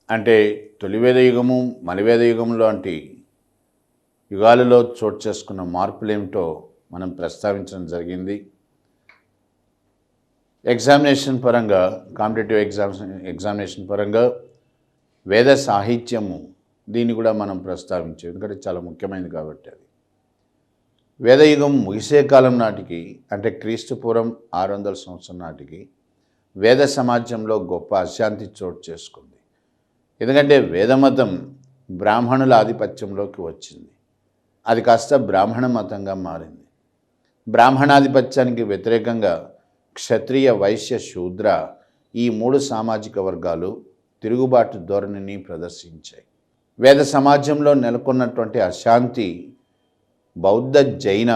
అంటే తొలివేద యుగము మలివేద యుగం లాంటి యుగాలలో చోటు చేసుకున్న మార్పులు ఏమిటో మనం ప్రస్తావించడం జరిగింది. ఎగ్జామినేషన్ పరంగా, కాంపిటేటివ్ ఎగ్జామినేషన్ పరంగా వేద సాహిత్యము దీన్ని కూడా మనం ప్రస్తావించాం, ఎందుకంటే చాలా ముఖ్యమైనది కాబట్టి. అది వేదయుగం ముగిసే కాలం నాటికి, అంటే క్రీస్తుపూర్వం 600 సంవత్సరం నాటికి వేద సమాజంలో గొప్ప అశాంతి చోటు చేసుకుంది. ఎందుకంటే వేదమతం బ్రాహ్మణుల ఆధిపత్యంలోకి వచ్చింది. అది కాస్త బ్రాహ్మణ మతంగా మారింది. బ్రాహ్మణాధిపత్యానికి వ్యతిరేకంగా క్షత్రియ, వైశ్య, శూద్ర ఈ 3 సామాజిక వర్గాలు తిరుగుబాటు ధోరణిని ప్రదర్శించాయి. వేద సమాజంలో నెలకొన్నటువంటి అశాంతి బౌద్ధ, జైన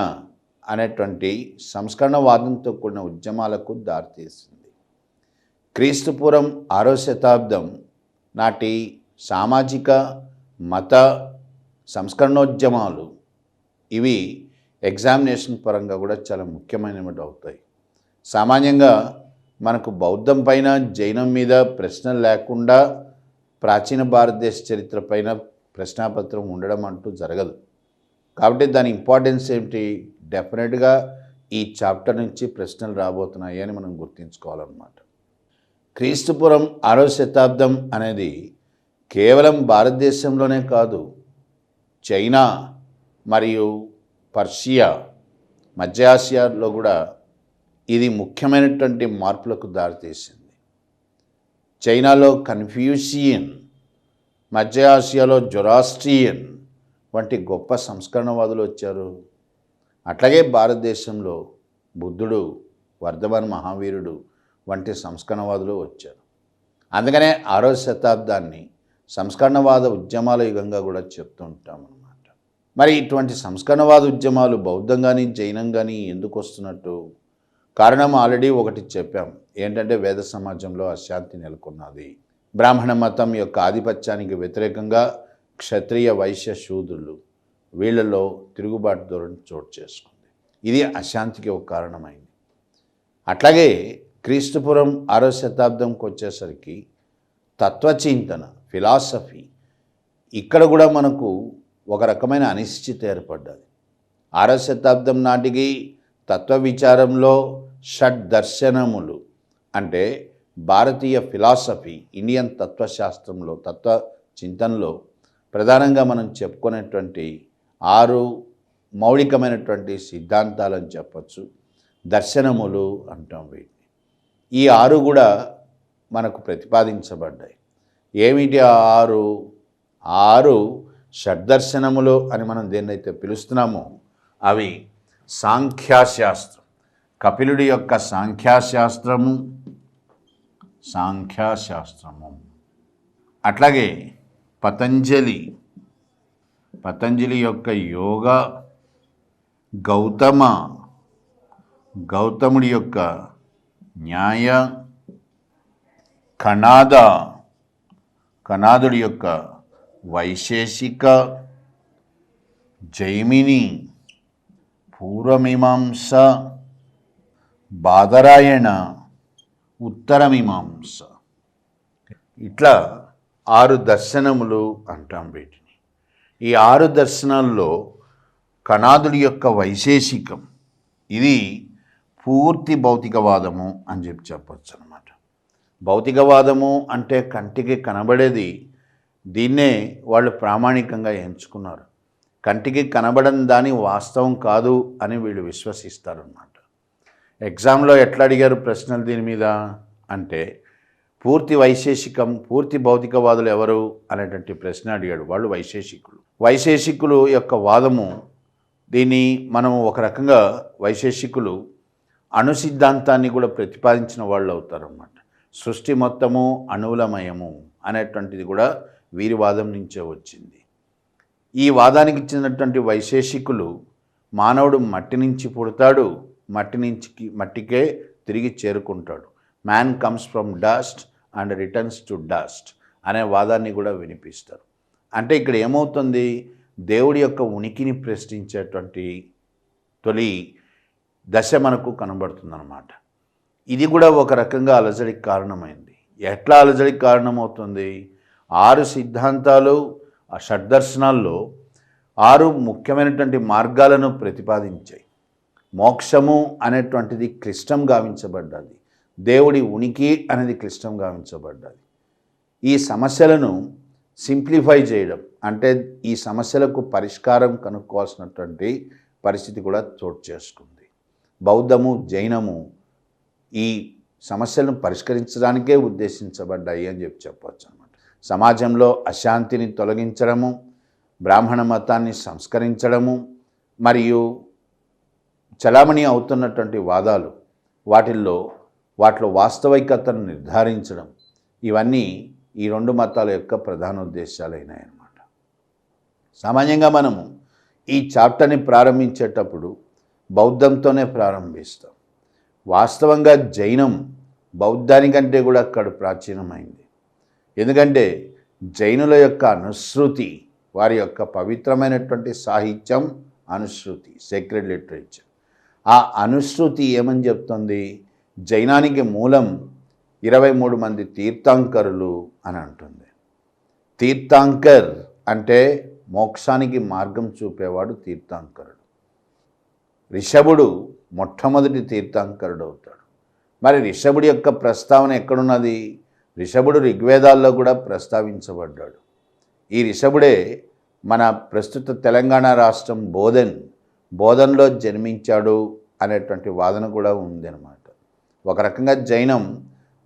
అనేటువంటి సంస్కరణవాదంతో కూడిన ఉద్యమాలకు దారితీసింది. క్రీస్తుపూర్వం 6వ శతాబ్దం నాటి సామాజిక, మత సంస్కరణోద్యమాలు ఇవి ఎగ్జామినేషన్ పరంగా కూడా చాలా ముఖ్యమైనవి అవుతాయి. సామాన్యంగా మనకు బౌద్ధం పైన, జైనం మీద ప్రశ్నలు లేకుండా ప్రాచీన భారతదేశ చరిత్ర పైన ప్రశ్నాపత్రం ఉండడం అంటూ జరగదు. కాబట్టి దాని ఇంపార్టెన్స్ ఏమిటి? డెఫినెట్గా ఈ చాప్టర్ నుంచి ప్రశ్నలు రాబోతున్నాయి అని మనం గుర్తుంచుకోవాలన్నమాట. క్రీస్తుపురం 6వ శతాబ్దం అనేది కేవలం భారతదేశంలోనే కాదు, చైనా మరియు పర్షియా, మధ్య ఆసియాలో కూడా ఇది ముఖ్యమైనటువంటి మార్పులకు దారితీసింది. చైనాలో కన్ఫ్యూషియన్, మధ్య ఆసియాలో జొరాస్ట్రియన్ వంటి గొప్ప సంస్కరణవాదులు వచ్చారు. అట్లాగే భారతదేశంలో బుద్ధుడు, వర్ధమాన మహావీరుడు వంటి సంస్కరణవాదులు వచ్చారు. అందుకనే 6వ శతాబ్దాన్ని సంస్కరణవాద ఉద్యమాల యుగంగా కూడా చెప్తూ ఉంటామన్నమాట. మరి ఇటువంటి సంస్కరణవాద ఉద్యమాలు బౌద్ధం కానీ, జైనం కానీ ఎందుకు వస్తున్నట్టు? కారణం ఆల్రెడీ ఒకటి చెప్పాం, ఏంటంటే వేద సమాజంలో అశాంతి నెలకొన్నది. బ్రాహ్మణ మతం యొక్క ఆధిపత్యానికి వ్యతిరేకంగా క్షత్రియ, వైశ్య, శూద్రులు వీళ్ళలో తిరుగుబాటు ధోరణి చోటు చేసుకుంది. ఇది అశాంతికి ఒక కారణమైంది. అట్లాగే క్రీస్తుపురం 6వ శతాబ్దంకి వచ్చేసరికి తత్వచింతన, ఫిలాసఫీ, ఇక్కడ కూడా మనకు ఒక రకమైన అనిశ్చితి ఏర్పడ్డది. 6వ శతాబ్దం నాటికి తత్వ విచారంలో షడ్ దర్శనములు, అంటే భారతీయ ఫిలాసఫీ, ఇండియన్ తత్వశాస్త్రంలో, తత్వ చింతనలో ప్రధానంగా మనం చెప్పుకునేటువంటి 6 మౌలికమైనటువంటి సిద్ధాంతాలని చెప్పచ్చు, దర్శనములు అంటాం వీటిని. ఈ 6 కూడా మనకు ప్రతిపాదించబడ్డాయి. ఏమిటి ఆ 6 షడ్దర్శనములు అని మనం దేన్నైతే పిలుస్తున్నామో అవి సాంఖ్యశాస్త్రం, కపిలుడి యొక్క సాంఖ్యశాస్త్రము, అట్లాగే పతంజలి యొక్క యోగ, గౌతముడి యొక్క న్యాయ, కణాదుడి యొక్క వైశేషిక, జైమిని, పూర్వమీమాంస, బాదరాయణ, ఉత్తరమీమాంస, ఇట్లా 6 దర్శనములు అంటాం వీటిని. ఈ 6 దర్శనాల్లో కణాదుడి యొక్క వైశేషికం ఇది పూర్తి భౌతికవాదము అని చెప్పచ్చు అన్నమాట. భౌతికవాదము అంటే కంటికి కనబడేది, దీన్నే వాళ్ళు ప్రామాణికంగా ఎంచుకున్నారు. కంటికి కనబడని దాని వాస్తవం కాదు అని వీళ్ళు విశ్వసిస్తారన్నమాట. ఎగ్జామ్లో ఎట్లా అడిగారు ప్రశ్నలు దీని మీద అంటే, పూర్తి వైశేషికం, పూర్తి భౌతికవాదులు ఎవరు అనేటువంటి ప్రశ్న అడిగాడు. వాళ్ళు వైశేషికులు యొక్క వాదము, దీన్ని మనం ఒక రకంగా వైశేషికులు అణు సిద్ధాంతాన్ని కూడా ప్రతిపాదించిన వాళ్ళు అవుతారన్నమాట. సృష్టి మొత్తము అణువులమయము అనేటువంటిది కూడా వీరి వాదం నుంచే వచ్చింది. ఈ వాదానికి చెందినటువంటి వైశేషికులు మానవుడు మట్టి నుంచి పుడతాడు, మట్టికే తిరిగి చేరుకుంటాడు, man comes from dust and returns to dust అనే వాదాన్ని కూడా వినిపిస్తారు. అంటే ఇక్కడ ఏమవుతుంది, దేవుడి యొక్క ఉనికిని ప్రశ్నించేటువంటి తొలి దశ మనకు కనబడుతుందన్నమాట. ఇది కూడా ఒక రకంగా అలజడికి కారణమైంది. ఎట్లా అలజడికి కారణమవుతుంది? 6 సిద్ధాంతాలు, ఆ షడ్దర్శనాల్లో 6 ముఖ్యమైనటువంటి మార్గాలను ప్రతిపాదించాయి. మోక్షము అనేటువంటిది క్లిష్టం గావించబడ్డది. దేవుడి ఉనికి అనేది క్లిష్టం గావించబడ్డది. ఈ సమస్యలను సింప్లిఫై చేయడం, అంటే ఈ సమస్యలకు పరిష్కారం కనుక్కోవాల్సినటువంటి పరిస్థితి కూడా చోటు చేసుకుంది. బౌద్ధము, జైనము ఈ సమస్యలను పరిష్కరించడానికే ఉద్దేశించబడ్డాయి అని చెప్పవచ్చు అన్నమాట. సమాజంలో అశాంతిని తొలగించడము, బ్రాహ్మణ మతాన్ని సంస్కరించడము, మరియు చలామణి అవుతున్నటువంటి వాదాలు వాటిలో వాస్తవికతను నిర్ధారించడం, ఇవన్నీ ఈ 2 మతాల యొక్క ప్రధాన ఉద్దేశాలైనాయి అన్నమాట. సామాన్యంగా మనము ఈ చాప్టర్ని ప్రారంభించేటప్పుడు బౌద్ధంతోనే ప్రారంభిస్తాం. వాస్తవంగా జైనం బౌద్ధానికంటే కూడా అక్కడ ప్రాచీనమైంది. ఎందుకంటే జైనుల యొక్క అనుశ్రుతి, వారి యొక్క పవిత్రమైనటువంటి సాహిత్యం అనుశ్రుతి, సేక్రెడ్ లిటరేచర్. ఆ అనుశ్రుతి ఏమని చెప్తుంది? జైనానికి మూలం 23 మంది తీర్థంకరులు అని అంటుంది. తీర్థంకర్ అంటే మోక్షానికి మార్గం చూపేవాడు తీర్థంకరుడు. రిషభుడు మొట్టమొదటి తీర్థంకరుడు అవుతాడు. మరి రిషభుడి యొక్క ప్రస్తావన ఎక్కడున్నది? రిషభుడు ఋగ్వేదాల్లో కూడా ప్రస్తావించబడ్డాడు. ఈ రిషభుడే మన ప్రస్తుత తెలంగాణ రాష్ట్రం బోధన్లో జన్మించాడు అనేటువంటి వాదన కూడా ఉంది అన్నమాట. ఒక రకంగా జైనం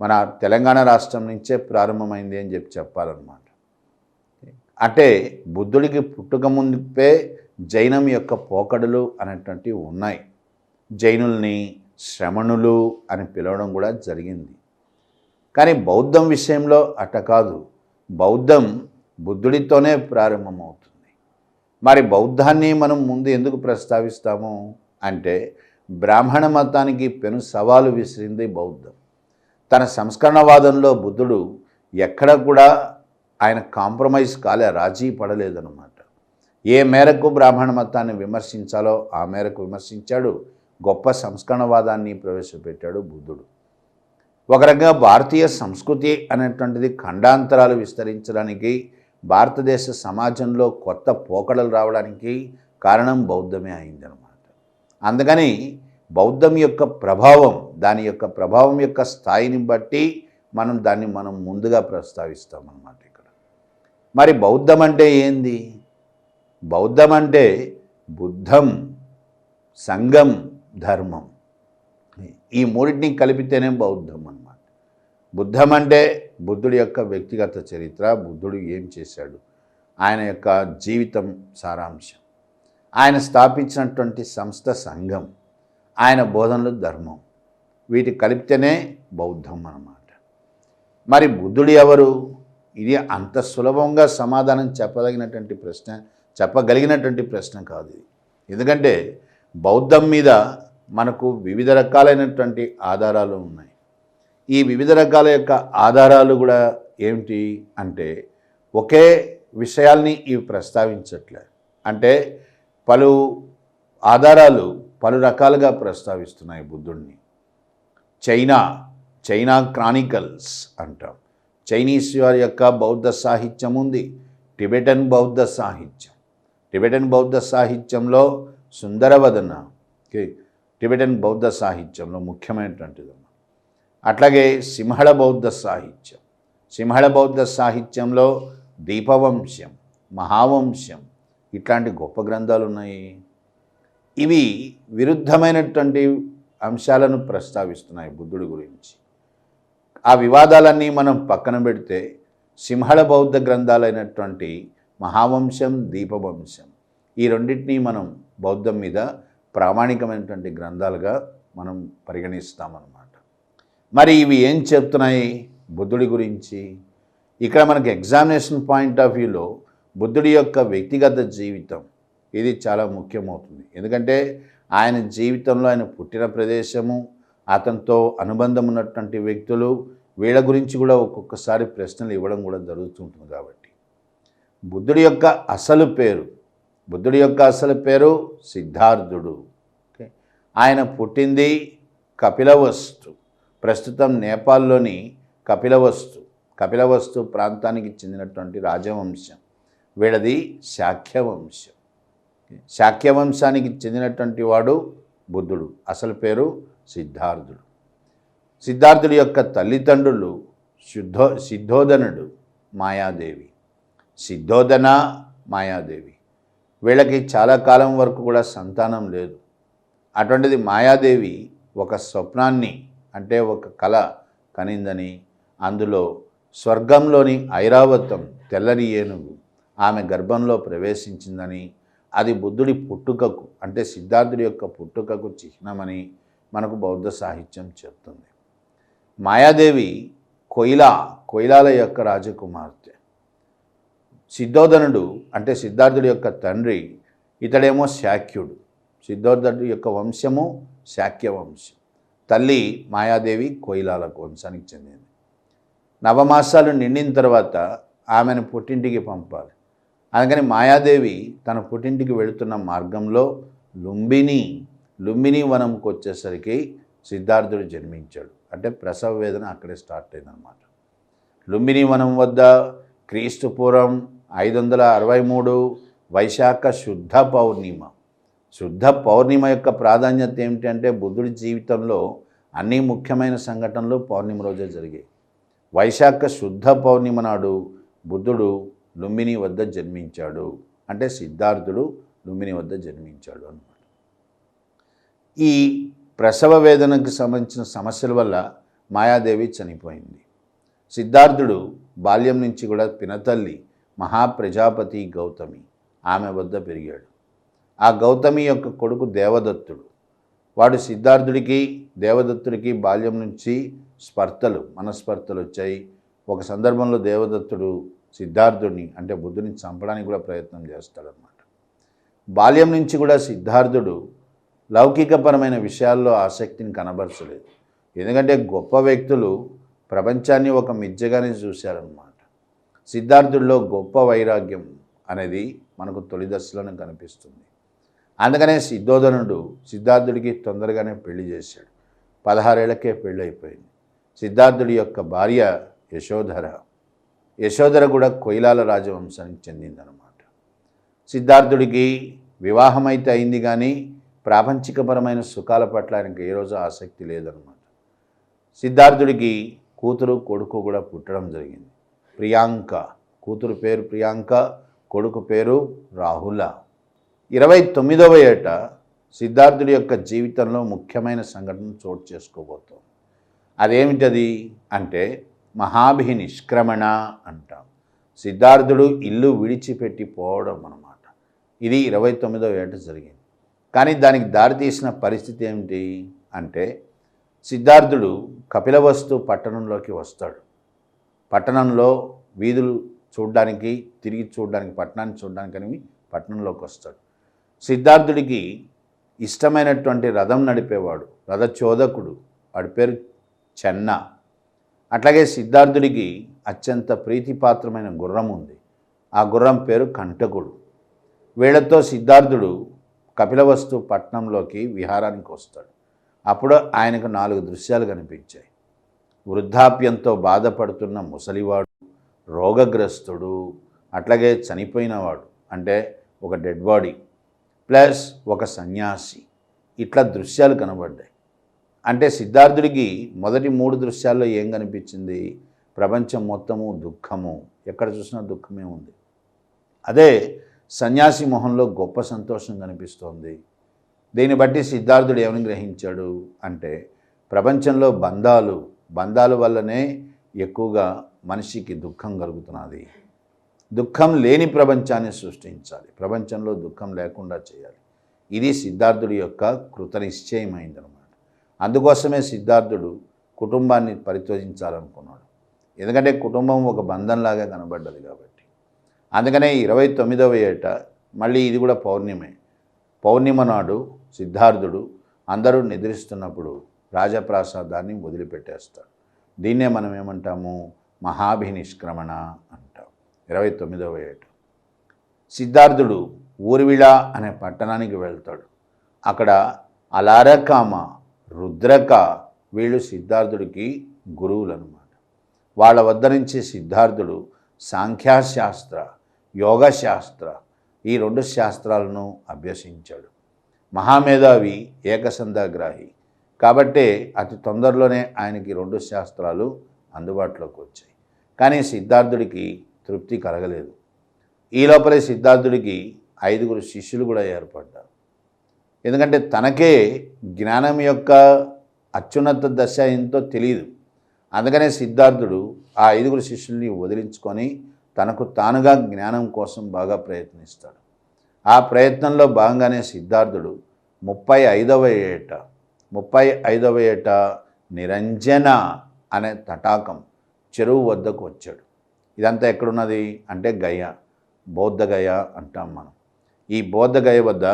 మన తెలంగాణ రాష్ట్రం నుంచే ప్రారంభమైంది అని చెప్పాలన్నమాట. అంటే బుద్ధుడికి పుట్టుక ముందే జైనం యొక్క పోకడలు అనేటువంటివి ఉన్నాయి. జైనుల్ని శ్రమణులు అని పిలవడం కూడా జరిగింది. కానీ బౌద్ధం విషయంలో అట్ట కాదు. బౌద్ధం బుద్ధుడితోనే ప్రారంభమవుతుంది. మరి బౌద్ధాన్ని మనం ముందు ఎందుకు ప్రస్తావిస్తాము అంటే, బ్రాహ్మణ మతానికి పెను సవాలు విసిరింది బౌద్ధం. తన సంస్కరణవాదంలో బుద్ధుడు ఎక్కడ కూడా ఆయన కాంప్రమైజ్ రాజీ పడలేదన్నమాట. ఏ మేరకు బ్రాహ్మణ మతాన్ని విమర్శించాలో ఆ మేరకు విమర్శించాడు. గొప్ప సంస్కరణవాదాన్ని ప్రవేశపెట్టాడు బుద్ధుడు. ఒక రకంగా భారతీయ సంస్కృతి అనేటువంటిది ఖండాంతరాలు విస్తరించడానికి, భారతదేశ సమాజంలో కొత్త పోకడలు రావడానికి కారణం బౌద్ధమే అయిందనమాట. అందుకని బౌద్ధం యొక్క ప్రభావం, దాని యొక్క ప్రభావం యొక్క స్థాయిని బట్టి దాన్ని ముందుగా ప్రస్తావిస్తామన్నమాట ఇక్కడ. మరి బౌద్ధం అంటే ఏంది? బౌద్ధం అంటే బుద్ధం, సంఘం, ధర్మం, ఈ మూడింటిని కలిపితేనే బౌద్ధం అన్నమాట. బుద్ధం అంటే బుద్ధుడి యొక్క వ్యక్తిగత చరిత్ర, బుద్ధుడు ఏం చేశాడు, ఆయన యొక్క జీవితం సారాంశం, ఆయన స్థాపించినటువంటి సంస్థ సంఘం, ఆయన బోధనలు ధర్మం, వీటి కలిపితేనే బౌద్ధం అన్నమాట. మరి బుద్ధుడు ఎవరు? ఇది అంత సులభంగా సమాధానం చెప్పగలిగినటువంటి ప్రశ్న కాదు ఇది. ఎందుకంటే బౌద్ధం మీద మనకు వివిధ రకాలైనటువంటి ఆధారాలు ఉన్నాయి. ఈ వివిధ రకాల యొక్క ఆధారాలు కూడా ఏమిటి అంటే, ఒకే విషయాల్ని ఇవి ప్రస్తావించట్లే. అంటే పలు ఆధారాలు పలు రకాలుగా ప్రస్తావిస్తున్నాయి బుద్ధుడిని. చైనా క్రానికల్స్ అంటాం. చైనీస్ వారి యొక్క బౌద్ధ సాహిత్యం ఉంది. టిబెటన్ బౌద్ధ సాహిత్యంలో సుందరవదన టిబెటన్ బౌద్ధ సాహిత్యంలో ముఖ్యమైనటువంటిది. అట్లాగే సింహళ బౌద్ధ సాహిత్యంలో దీపవంశం, మహావంశం, ఇట్లాంటి గొప్ప గ్రంథాలు ఉన్నాయి. ఇవి విరుద్ధమైనటువంటి అంశాలను ప్రస్తావిస్తున్నాయి బుద్ధుడి గురించి. ఆ వివాదాలన్నీ మనం పక్కన పెడితే సింహళ బౌద్ధ గ్రంథాలైనటువంటి మహావంశం, దీపవంశం, ఈ రెండింటినీ మనం బౌద్ధం మీద ప్రామాణికమైనటువంటి గ్రంథాలుగా మనం పరిగణిస్తామన్నమాట. మరి ఇవి ఏం చెప్తున్నాయి బుద్ధుడి గురించి? ఇక్కడ మనకి ఎగ్జామినేషన్ పాయింట్ ఆఫ్ వ్యూలో బుద్ధుడి యొక్క వ్యక్తిగత జీవితం ఇది చాలా ముఖ్యమవుతుంది. ఎందుకంటే ఆయన జీవితంలో ఆయన పుట్టిన ప్రదేశము, అతనితో అనుబంధం ఉన్నటువంటి వ్యక్తులు, వీళ్ళ గురించి కూడా ఒక్కొక్కసారి ప్రశ్నలు ఇవ్వడం కూడా జరుగుతుంటుంది. కాబట్టి బుద్ధుడి యొక్క అసలు పేరు సిద్ధార్థుడు. ఆయన పుట్టింది కపిలవస్తు, ప్రస్తుతం నేపాల్లోని కపిలవస్తు కపిలవస్తు ప్రాంతానికి చెందినటువంటి రాజవంశం. వీళ్ళది శాక్యవంశం. శాక్యవంశానికి చెందినటువంటి వాడు బుద్ధుడు. అసలు పేరు సిద్ధార్థుడు. సిద్ధార్థుడి యొక్క తల్లిదండ్రులు సిద్ధోదనుడు, మాయాదేవి. సిద్ధోదన, మాయాదేవి. వీళ్ళకి చాలా కాలం వరకు కూడా సంతానం లేదు. అటువంటిది మాయాదేవి ఒక స్వప్నాన్ని, అంటే ఒక కళ కనిందని, అందులో స్వర్గంలోని ఐరావతం తెల్లని ఏనుగు ఆమె గర్భంలో ప్రవేశించిందని, అది బుద్ధుడి పుట్టుకకు, అంటే సిద్ధార్థుడి యొక్క పుట్టుకకు చిహ్నమని మనకు బౌద్ధ సాహిత్యం చెప్తుంది. మాయాదేవి కొయిలాల యొక్క రాజకుమార్తె. సిద్ధోదనుడు అంటే సిద్ధార్థుడి యొక్క తండ్రి, ఇతడేమో శాక్యుడు. సిద్ధోదనుడి యొక్క వంశము శాక్య వంశం. తల్లి మాయాదేవి కొయిలాల వంశానికి చెందింది. నవమాసాలు నిండిన తర్వాత ఆమెను పుట్టింటికి పంపాలి. అందుకని మాయాదేవి తన పుట్టింటికి వెళుతున్న మార్గంలో లుంబిని వనంకి వచ్చేసరికి సిద్ధార్థుడు జన్మించాడు. అంటే ప్రసవ వేదన అక్కడే స్టార్ట్ అయిందనమాట. లుంబిని వనం వద్ద క్రీస్తు పూర్వం 563 వైశాఖ శుద్ధ పౌర్ణిమ. శుద్ధ పౌర్ణిమ యొక్క ప్రాధాన్యత ఏమిటంటే బుద్ధుడి జీవితంలో అన్ని ముఖ్యమైన సంఘటనలు పౌర్ణిమ రోజే జరిగాయి. వైశాఖ శుద్ధ పౌర్ణిమ నాడు బుద్ధుడు లుంబిని వద్ద జన్మించాడు. అంటే సిద్ధార్థుడు లుంబిని వద్ద జన్మించాడు అన్నమాట. ఈ ప్రసవ వేదనకు సంబంధించిన సమస్యల వల్ల మాయాదేవి చనిపోయింది. సిద్ధార్థుడు బాల్యం నుంచి కూడా పినతల్లి మహాప్రజాపతి గౌతమి ఆమె వద్ద పెరిగాడు. ఆ గౌతమి యొక్క కొడుకు దేవదత్తుడు. వాడు సిద్ధార్థుడికి దేవదత్తుడికి బాల్యం నుంచి మనస్పర్ధలు వచ్చాయి. ఒక సందర్భంలో దేవదత్తుడు సిద్ధార్థుడిని, అంటే బుద్ధుని చంపడానికి కూడా ప్రయత్నం చేస్తాడనమాట. బాల్యం నుంచి కూడా సిద్ధార్థుడు లౌకికపరమైన విషయాల్లో ఆసక్తిని కనబరచలేదు. ఎందుకంటే గొప్ప వ్యక్తులు ప్రపంచాన్ని ఒక మిథ్యగానే చూశారన్నమాట. సిద్ధార్థుడిలో గొప్ప వైరాగ్యం అనేది మనకు తొలి దశలోనే కనిపిస్తుంది. అందుకనే సిద్ధోదనుడు సిద్ధార్థుడికి తొందరగానే పెళ్లి చేశాడు. 16 ఏళ్లకే పెళ్ళి అయిపోయింది. సిద్ధార్థుడి యొక్క భార్య యశోధర కూడా కొయిలాల రాజవంశానికి చెందిందనమాట. సిద్ధార్థుడికి వివాహం అయితే అయింది, కానీ ప్రాపంచికపరమైన సుఖాల పట్ల ఆయనకు ఏ రోజు ఆసక్తి లేదనమాట. సిద్ధార్థుడికి కూతురు కొడుకు కూడా పుట్టడం జరిగింది. ప్రియాంక, కూతురు పేరు ప్రియాంక, కొడుకు పేరు రాహుల. 29వ ఏట సిద్ధార్థుడి యొక్క జీవితంలో ముఖ్యమైన సంఘటన చోటు చేసుకోబోతోంది. అదేమిటది అంటే మహాభినిష్క్రమణ అంటాం. సిద్ధార్థుడు ఇల్లు విడిచిపెట్టి పోవడం అన్నమాట. ఇది 29వ ఏట జరిగింది. కానీ దానికి దారితీసిన పరిస్థితి ఏమిటి అంటే సిద్ధార్థుడు కపిలవస్తు పట్టణంలోకి వస్తాడు. పట్టణంలో వీధులు చూడడానికి, తిరిగి చూడడానికి, పట్టణాన్ని చూడడానికని పట్టణంలోకి వస్తాడు. సిద్ధార్థుడికి ఇష్టమైనటువంటి రథం నడిపేవాడు, రథచోదకుడు, వాడి పేరు చెన్న. అట్లాగే సిద్ధార్థుడికి అత్యంత ప్రీతిపాత్రమైన గుర్రం ఉంది. ఆ గుర్రం పేరు కంటకుడు. వీళ్లతో సిద్ధార్థుడు కపిలవస్తు పట్టణంలోకి విహారానికి వస్తాడు. అప్పుడు ఆయనకు 4 దృశ్యాలు కనిపించాయి. వృద్ధాప్యంతో బాధపడుతున్న ముసలివాడు, రోగగ్రస్తుడు, అట్లాగే చనిపోయినవాడు, అంటే ఒక డెడ్ బాడీ, ప్లస్ ఒక సన్యాసి. ఇట్లా దృశ్యాలు కనబడ్డాయి. అంటే సిద్ధార్థుడికి మొదటి 3 దృశ్యాల్లో ఏం కనిపించింది? ప్రపంచం మొత్తము దుఃఖము, ఎక్కడ చూసినా దుఃఖమే ఉంది. అదే సన్యాసి మొహంలో గొప్ప సంతోషం కనిపిస్తోంది. దీన్ని బట్టి సిద్ధార్థుడు ఏమని గ్రహించాడు అంటే ప్రపంచంలో బంధాల వల్లనే ఎక్కువగా మనిషికి దుఃఖం కలుగుతున్నది. దుఃఖం లేని ప్రపంచాన్ని సృష్టించాలి, ప్రపంచంలో దుఃఖం లేకుండా చేయాలి. ఇది సిద్ధార్థుడి యొక్క కృతనిశ్చయమైందనమాట. అందుకోసమే సిద్ధార్థుడు కుటుంబాన్ని పరిత్యజించాలనుకున్నాడు. ఎందుకంటే కుటుంబం ఒక బంధంలాగా కనబడ్డది కాబట్టి. అందుకనే 29వ ఏట మళ్ళీ ఇది కూడా పౌర్ణిమ నాడు సిద్ధార్థుడు అందరూ నిద్రిస్తున్నప్పుడు రాజప్రాసాదాన్ని వదిలిపెట్టేస్తాడు. దీన్నే మనం ఏమంటాము? మహాభినిష్క్రమణ అంటాం. 29వ ఏట సిద్ధార్థుడు ఊర్విళ అనే పట్టణానికి వెళ్తాడు. అక్కడ అలారకామ, రుద్రక వీళ్ళు సిద్ధార్థుడికి గురువులు అన్నమాట. వాళ్ళ వద్ద నుంచి సిద్ధార్థుడు సాంఖ్యశాస్త్ర, యోగశాస్త్ర ఈ 2 శాస్త్రాలను అభ్యసించాడు. మహామేధావి, ఏకసంధాగ్రాహి కాబట్టే అతి తొందరలోనే ఆయనకి 2 శాస్త్రాలు అందుబాటులోకి వచ్చాయి. కానీ సిద్ధార్థుడికి తృప్తి కలగలేదు. ఈ లోపలే సిద్ధార్థుడికి 5 శిష్యులు కూడా ఏర్పడ్డారు. ఎందుకంటే తనకే జ్ఞానం యొక్క అత్యున్నత దశ ఏంటో తెలియదు. అందుకనే సిద్ధార్థుడు ఆ 5 శిష్యుల్ని వదిలించుకొని తనకు తానుగా జ్ఞానం కోసం బాగా ప్రయత్నిస్తాడు. ఆ ప్రయత్నంలో భాగంగానే సిద్ధార్థుడు 35వ ఏట నిరంజన అనే తటాకం చెరువు వద్దకు వచ్చాడు. ఇదంతా ఎక్కడున్నది అంటే గయ, బౌద్ధ గయ అంటాం మనం. ఈ బౌద్ధ గయ వద్ద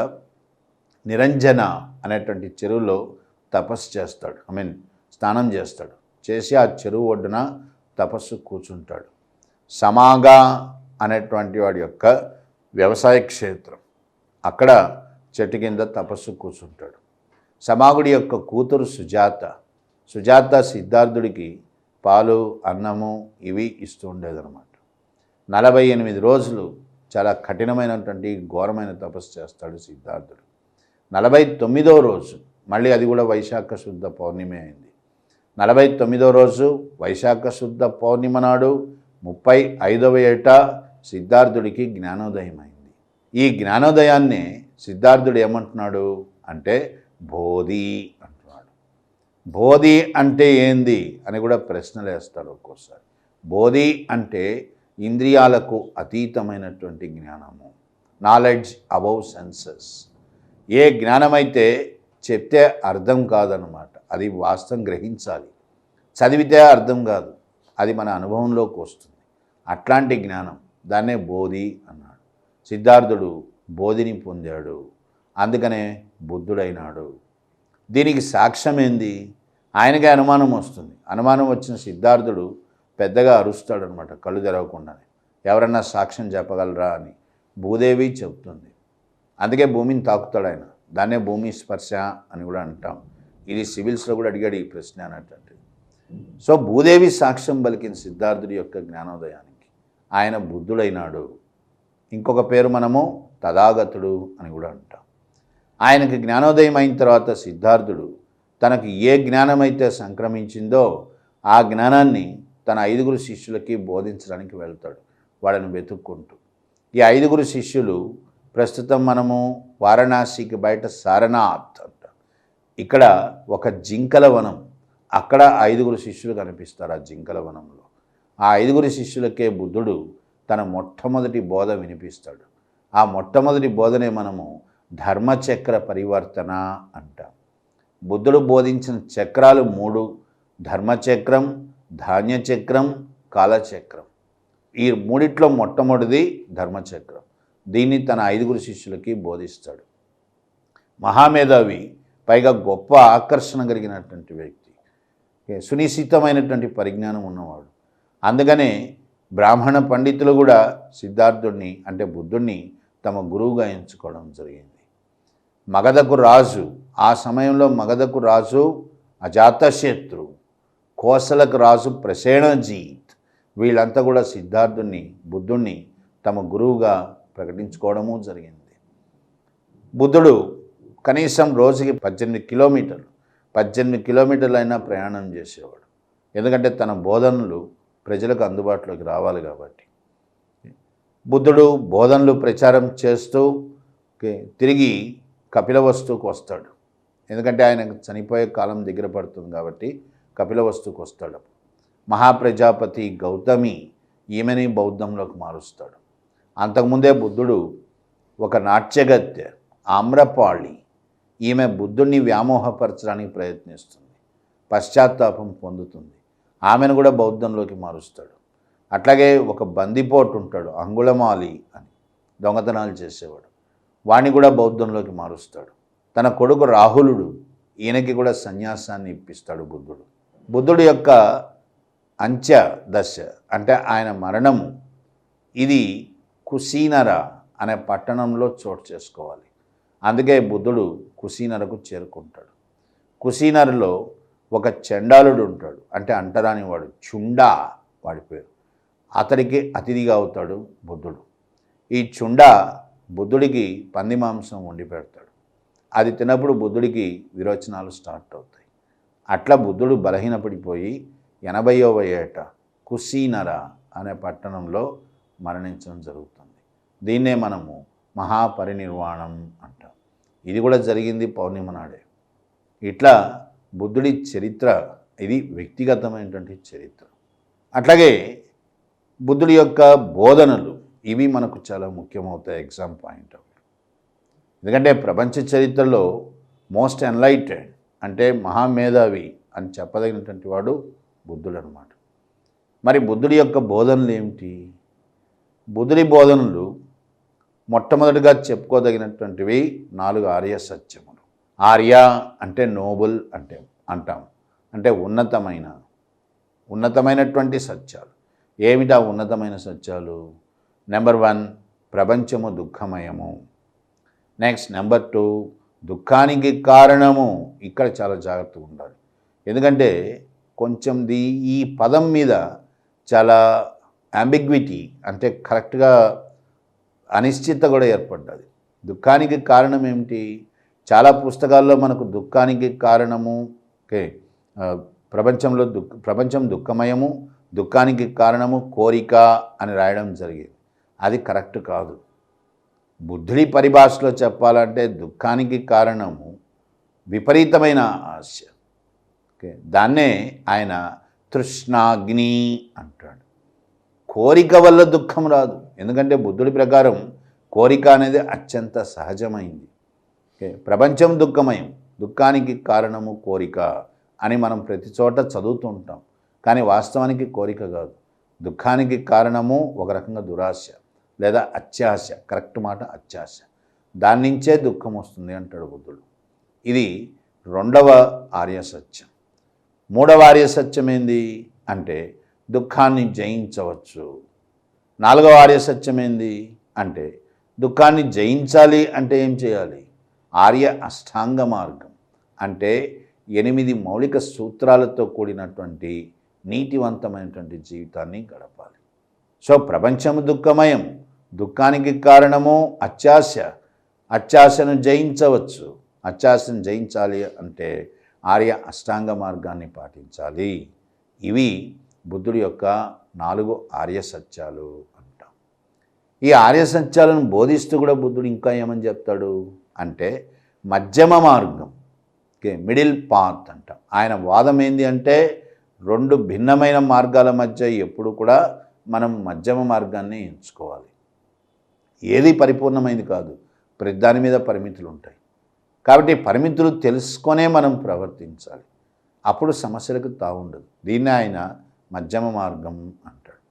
నిరంజన అనేటువంటి చెరువులో తపస్సు చేస్తాడు. స్నానం చేస్తాడు. చేసి ఆ చెరువు ఒడ్డున తపస్సు కూర్చుంటాడు. సమాగా అనేటువంటి వాడి యొక్క వ్యవసాయ క్షేత్రం, అక్కడ చెట్టు కింద తపస్సు కూర్చుంటాడు. సమాగుడి యొక్క కూతురు సుజాత సిద్ధార్థుడికి పాలు, అన్నము ఇవి ఇస్తూ ఉండేదన్నమాట. 48 రోజులు చాలా కఠినమైనటువంటి ఘోరమైన తపస్సు చేస్తాడు సిద్ధార్థుడు. 49వ రోజు మళ్ళీ అది కూడా వైశాఖ శుద్ధ పౌర్ణమి అయింది. 49వ రోజు వైశాఖ శుద్ధ పౌర్ణిమ నాడు 35వ ఏట సిద్ధార్థుడికి జ్ఞానోదయం అయింది. ఈ జ్ఞానోదయాన్నే సిద్ధార్థుడు ఏమంటున్నాడు అంటే బోధి అంటున్నాడు. బోధి అంటే ఏంది అని కూడా ప్రశ్నలు వేస్తాడు ఒక్కోసారి. బోధి అంటే ఇంద్రియాలకు అతీతమైనటువంటి జ్ఞానము, నాలెడ్జ్ అబౌవ్ సెన్సెస్. ఏ జ్ఞానమైతే చెప్తే అర్థం కాదనమాట, అది వాస్తవం గ్రహించాలి. చదివితే అర్థం కాదు, అది మన అనుభవంలోకి వస్తుంది. అట్లాంటి జ్ఞానం, దాన్నే బోధి అన్నాడు. సిద్ధార్థుడు బోధిని పొందాడు, అందుకనే బుద్ధుడైనాడు. దీనికి సాక్ష్యం ఏంది? ఆయనకే అనుమానం వస్తుంది. అనుమానం వచ్చిన సిద్ధార్థుడు పెద్దగా అరుస్తాడు అనమాట, కళ్ళు తెరవకుండానే. ఎవరన్నా సాక్ష్యం చెప్పగలరా అని భూదేవి చెప్తుంది. అందుకే భూమిని తాకుతాడు ఆయన. దాన్నే భూమి స్పర్శ అని కూడా అంటాం. ఇది సివిల్స్లో కూడా అడిగాడు ఈ ప్రశ్న అన్నట్టు. సో భూదేవి సాక్ష్యం పలికిన సిద్ధార్థుడి యొక్క జ్ఞానోదయానికి ఆయన బుద్ధుడైనాడు. ఇంకొక పేరు మనము తథాగతుడు అని కూడా అంటాం. ఆయనకి జ్ఞానోదయం అయిన తర్వాత సిద్ధార్థుడు తనకు ఏ జ్ఞానమైతే సంక్రమించిందో ఆ జ్ఞానాన్ని తన 5 శిష్యులకి బోధించడానికి వెళ్తాడు, వాళ్ళని వెతుక్కుంటూ. ఈ 5 శిష్యులు ప్రస్తుతం మనము వారణాసికి బయట సారనాథ్ అంట, ఇక్కడ ఒక జింకల వనం, అక్కడ 5 శిష్యులు కనిపిస్తారు. ఆ జింకల వనంలో ఆ 5 శిష్యులకే బుద్ధుడు తన మొట్టమొదటి బోధ వినిపిస్తాడు. ఆ మొట్టమొదటి బోధనే మనము ధర్మచక్ర పరివర్తన అంటాం. బుద్ధుడు బోధించిన చక్రాలు 3: ధర్మచక్రం, ధాన్యచక్రం, కాలచక్రం. ఈ మూడిట్లో మొట్టమొదటిది ధర్మచక్రం. దీన్ని తన 5 శిష్యులకి బోధిస్తాడు. మహామేధావి, పైగా గొప్ప ఆకర్షణ కలిగినటువంటి వ్యక్తి, సునిశ్చితమైనటువంటి పరిజ్ఞానం ఉన్నవాడు. అందుకనే బ్రాహ్మణ పండితులు కూడా సిద్ధార్థుడిని అంటే బుద్ధుడిని తమ గురువుగా ఎంచుకోవడం జరిగింది. మగధకు రాజు, ఆ సమయంలో మగధకు రాజు అజాతశత్రు, కోసలకు రాజు ప్రసేనజీత్, వీళ్ళంతా కూడా సిద్ధార్థుడిని, బుద్ధుడిని తమ గురువుగా ప్రకటించుకోవడము జరిగింది. బుద్ధుడు కనీసం రోజుకి 18 కిలోమీటర్లైనా ప్రయాణం చేసేవాడు. ఎందుకంటే తన బోధనలు ప్రజలకు అందుబాటులోకి రావాలి కాబట్టి. బుద్ధుడు బోధనలు ప్రచారం చేస్తూ తిరిగి కపిలవస్తుకు వస్తాడు. ఎందుకంటే ఆయన చనిపోయే కాలం దగ్గర పడుతుంది కాబట్టి కపిలవస్తుకు వస్తాడు. మహాప్రజాపతి గౌతమి ఈమెని బౌద్ధంలోకి మారుస్తాడు. అంతకుముందే బుద్ధుడు ఒక నాట్యగత్తె ఆమ్రపాళి, ఈమె బుద్ధుడిని వ్యామోహపరచడానికి ప్రయత్నిస్తుంది, పశ్చాత్తాపం పొందుతుంది, ఆమెను కూడా బౌద్ధంలోకి మారుస్తాడు. అట్లాగే ఒక బందిపోటు ఉంటాడు అంగుళమాలి అని, దొంగతనాలు చేసేవాడు, వాణ్ణి కూడా బౌద్ధంలోకి మారుస్తాడు. తన కొడుకు రాహులుడు, ఈయనకి కూడా సన్యాసాన్ని ఇప్పిస్తాడు బుద్ధుడు. బుద్ధుడి యొక్క అంత్య దశ అంటే ఆయన మరణము ఇది కుశీనర అనే పట్టణంలో చోటు చేసుకోవాలి. అందుకే బుద్ధుడు కుశీనరకు చేరుకుంటాడు. కుశీనరలో ఒక చండాలుడు ఉంటాడు, అంటే అంటరానివాడు, చుండా వాడి పేరు. అతడికి అతిథిగా అవుతాడు బుద్ధుడు. ఈ చుండ బుద్ధుడికి పంది మాంసం వండి పెడతాడు. అది తిన్నప్పుడు బుద్ధుడికి విరోచనాలు స్టార్ట్ అవుతాయి. అట్లా బుద్ధుడు బలహీనపడిపోయి 80వ ఏట కుశీనర అనే పట్టణంలో మరణించడం జరుగుతుంది. దీన్నే మనము మహాపరినిర్వాణం అంటాం. ఇది కూడా జరిగింది పౌర్ణిమ నాడే. ఇట్లా బుద్ధుడి చరిత్ర ఇది వ్యక్తిగతమైనటువంటి చరిత్ర. అట్లాగే బుద్ధుడి యొక్క బోధనలు ఇవి మనకు చాలా ముఖ్యమవుతాయి ఎగ్జామ్ పాయింట్ ఆఫ్ వ్యూ. ఎందుకంటే ప్రపంచ చరిత్రలో మోస్ట్ ఎన్లైటెడ్ అంటే మహామేధావి అని చెప్పదగినటువంటి వాడు బుద్ధుడు అన్నమాట. మరి బుద్ధుడి యొక్క బోధనలు ఏమిటి? బుద్ధుడి బోధనలు మొట్టమొదటిగా చెప్పుకోదగినటువంటివి 4 ఆర్య సత్యములు. ఆర్య అంటే నోబుల్ అంటాం, అంటే ఉన్నతమైనటువంటి సత్యాలు. ఏమిటా ఉన్నతమైన సత్యాలు? నెంబర్ 1 ప్రపంచము దుఃఖమయము. నెక్స్ట్ నెంబర్ 2 దుఃఖానికి కారణము. ఇక్కడ చాలా జాగ్రత్తగా ఉండాలి. ఎందుకంటే కొంచెం ఈ పదం మీద చాలా అంబిగ్విటీ అంటే కరెక్ట్గా అనిశ్చిత కూడా ఏర్పడ్డది. దుఃఖానికి కారణం ఏమిటి? చాలా పుస్తకాల్లో మనకు దుఃఖానికి కారణము ప్రపంచం దుఃఖమయము, దుఃఖానికి కారణము కోరిక అని రాయడం జరిగింది. అది కరెక్ట్ కాదు. బుద్ధుడి పరిభాషలో చెప్పాలంటే దుఃఖానికి కారణము విపరీతమైన ఆశ. దాన్నే ఆయన తృష్ణాగ్ని అంటాడు. కోరిక వల్ల దుఃఖం రాదు. ఎందుకంటే బుద్ధుడి ప్రకారం కోరిక అనేది అత్యంత సహజమైంది. ప్రపంచం దుఃఖమయం, దుఃఖానికి కారణము కోరిక అని మనం ప్రతి చోట చదువుతూ ఉంటాం. కానీ వాస్తవానికి కోరిక కాదు. దుఃఖానికి కారణము ఒక రకంగా దురాశ లేదా అత్యాశ. కరెక్ట్ మాట అత్యాశ. దాని నుంచే దుఃఖం వస్తుంది అంటాడు బుద్ధుడు. ఇది 2వ ఆర్య సత్యం. 3వ ఆర్య సత్యం ఏంది అంటే దుఃఖాన్ని జయించవచ్చు. 4వ ఆర్య సత్యం ఏంది అంటే దుఃఖాన్ని జయించాలి అంటే ఏం చేయాలి? ఆర్య అష్టాంగ మార్గం అంటే 8 మౌలిక సూత్రాలతో కూడినటువంటి నీతివంతమైనటువంటి జీవితాన్ని గడపాలి. సో ప్రపంచము దుఃఖమయం, దుఃఖానికి కారణము అత్యాశ. అత్యాశను జయించవచ్చు. అత్యాశను జయించాలి అంటే ఆర్య అష్టాంగ మార్గాన్ని పాటించాలి. ఇవి బుద్ధుడి యొక్క 4 ఆర్య సత్యాలు అంటాం. ఈ ఆర్య సత్యాలను బోధిస్తూ కూడా బుద్ధుడు ఇంకా ఏమని చెప్తాడు అంటే మధ్యమ మార్గం, మిడిల్ పాత్ అంటాం. ఆయన వాదం ఏంది అంటే 2 భిన్నమైన మార్గాల మధ్య ఎప్పుడు కూడా మనం మధ్యమ మార్గాన్ని ఎంచుకోవాలి. ఏది పరిపూర్ణమైంది కాదు, ప్రతి దాని మీద పరిమితులు ఉంటాయి. కాబట్టి పరిమితులు తెలుసుకొనే మనం ప్రవర్తించాలి. అప్పుడు సమస్యలకు తావుండదు. దీన్ని ఆయన మధ్యమ మార్గం అంటాడు.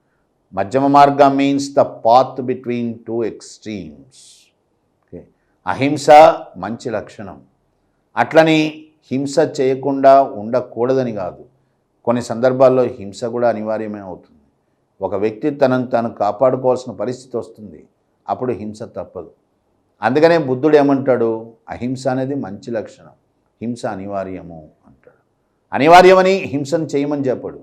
మధ్యమ మార్గం means the path between 2 extremes. అహింస మంచి లక్షణం. అట్లని హింస చేయకుండా ఉండకూడదని కాదు. కొన్ని సందర్భాల్లో హింస కూడా అనివార్యమే అవుతుంది. ఒక వ్యక్తి తనను తాను కాపాడుకోవాల్సిన పరిస్థితి వస్తుంది. అప్పుడు హింస తప్పదు. అందుకనే బుద్ధుడు ఏమంటాడు? అహింస అనేది మంచి లక్షణం, హింస అనివార్యము అంటాడు. అనివార్యమని హింసను చేయమని చెప్పడు,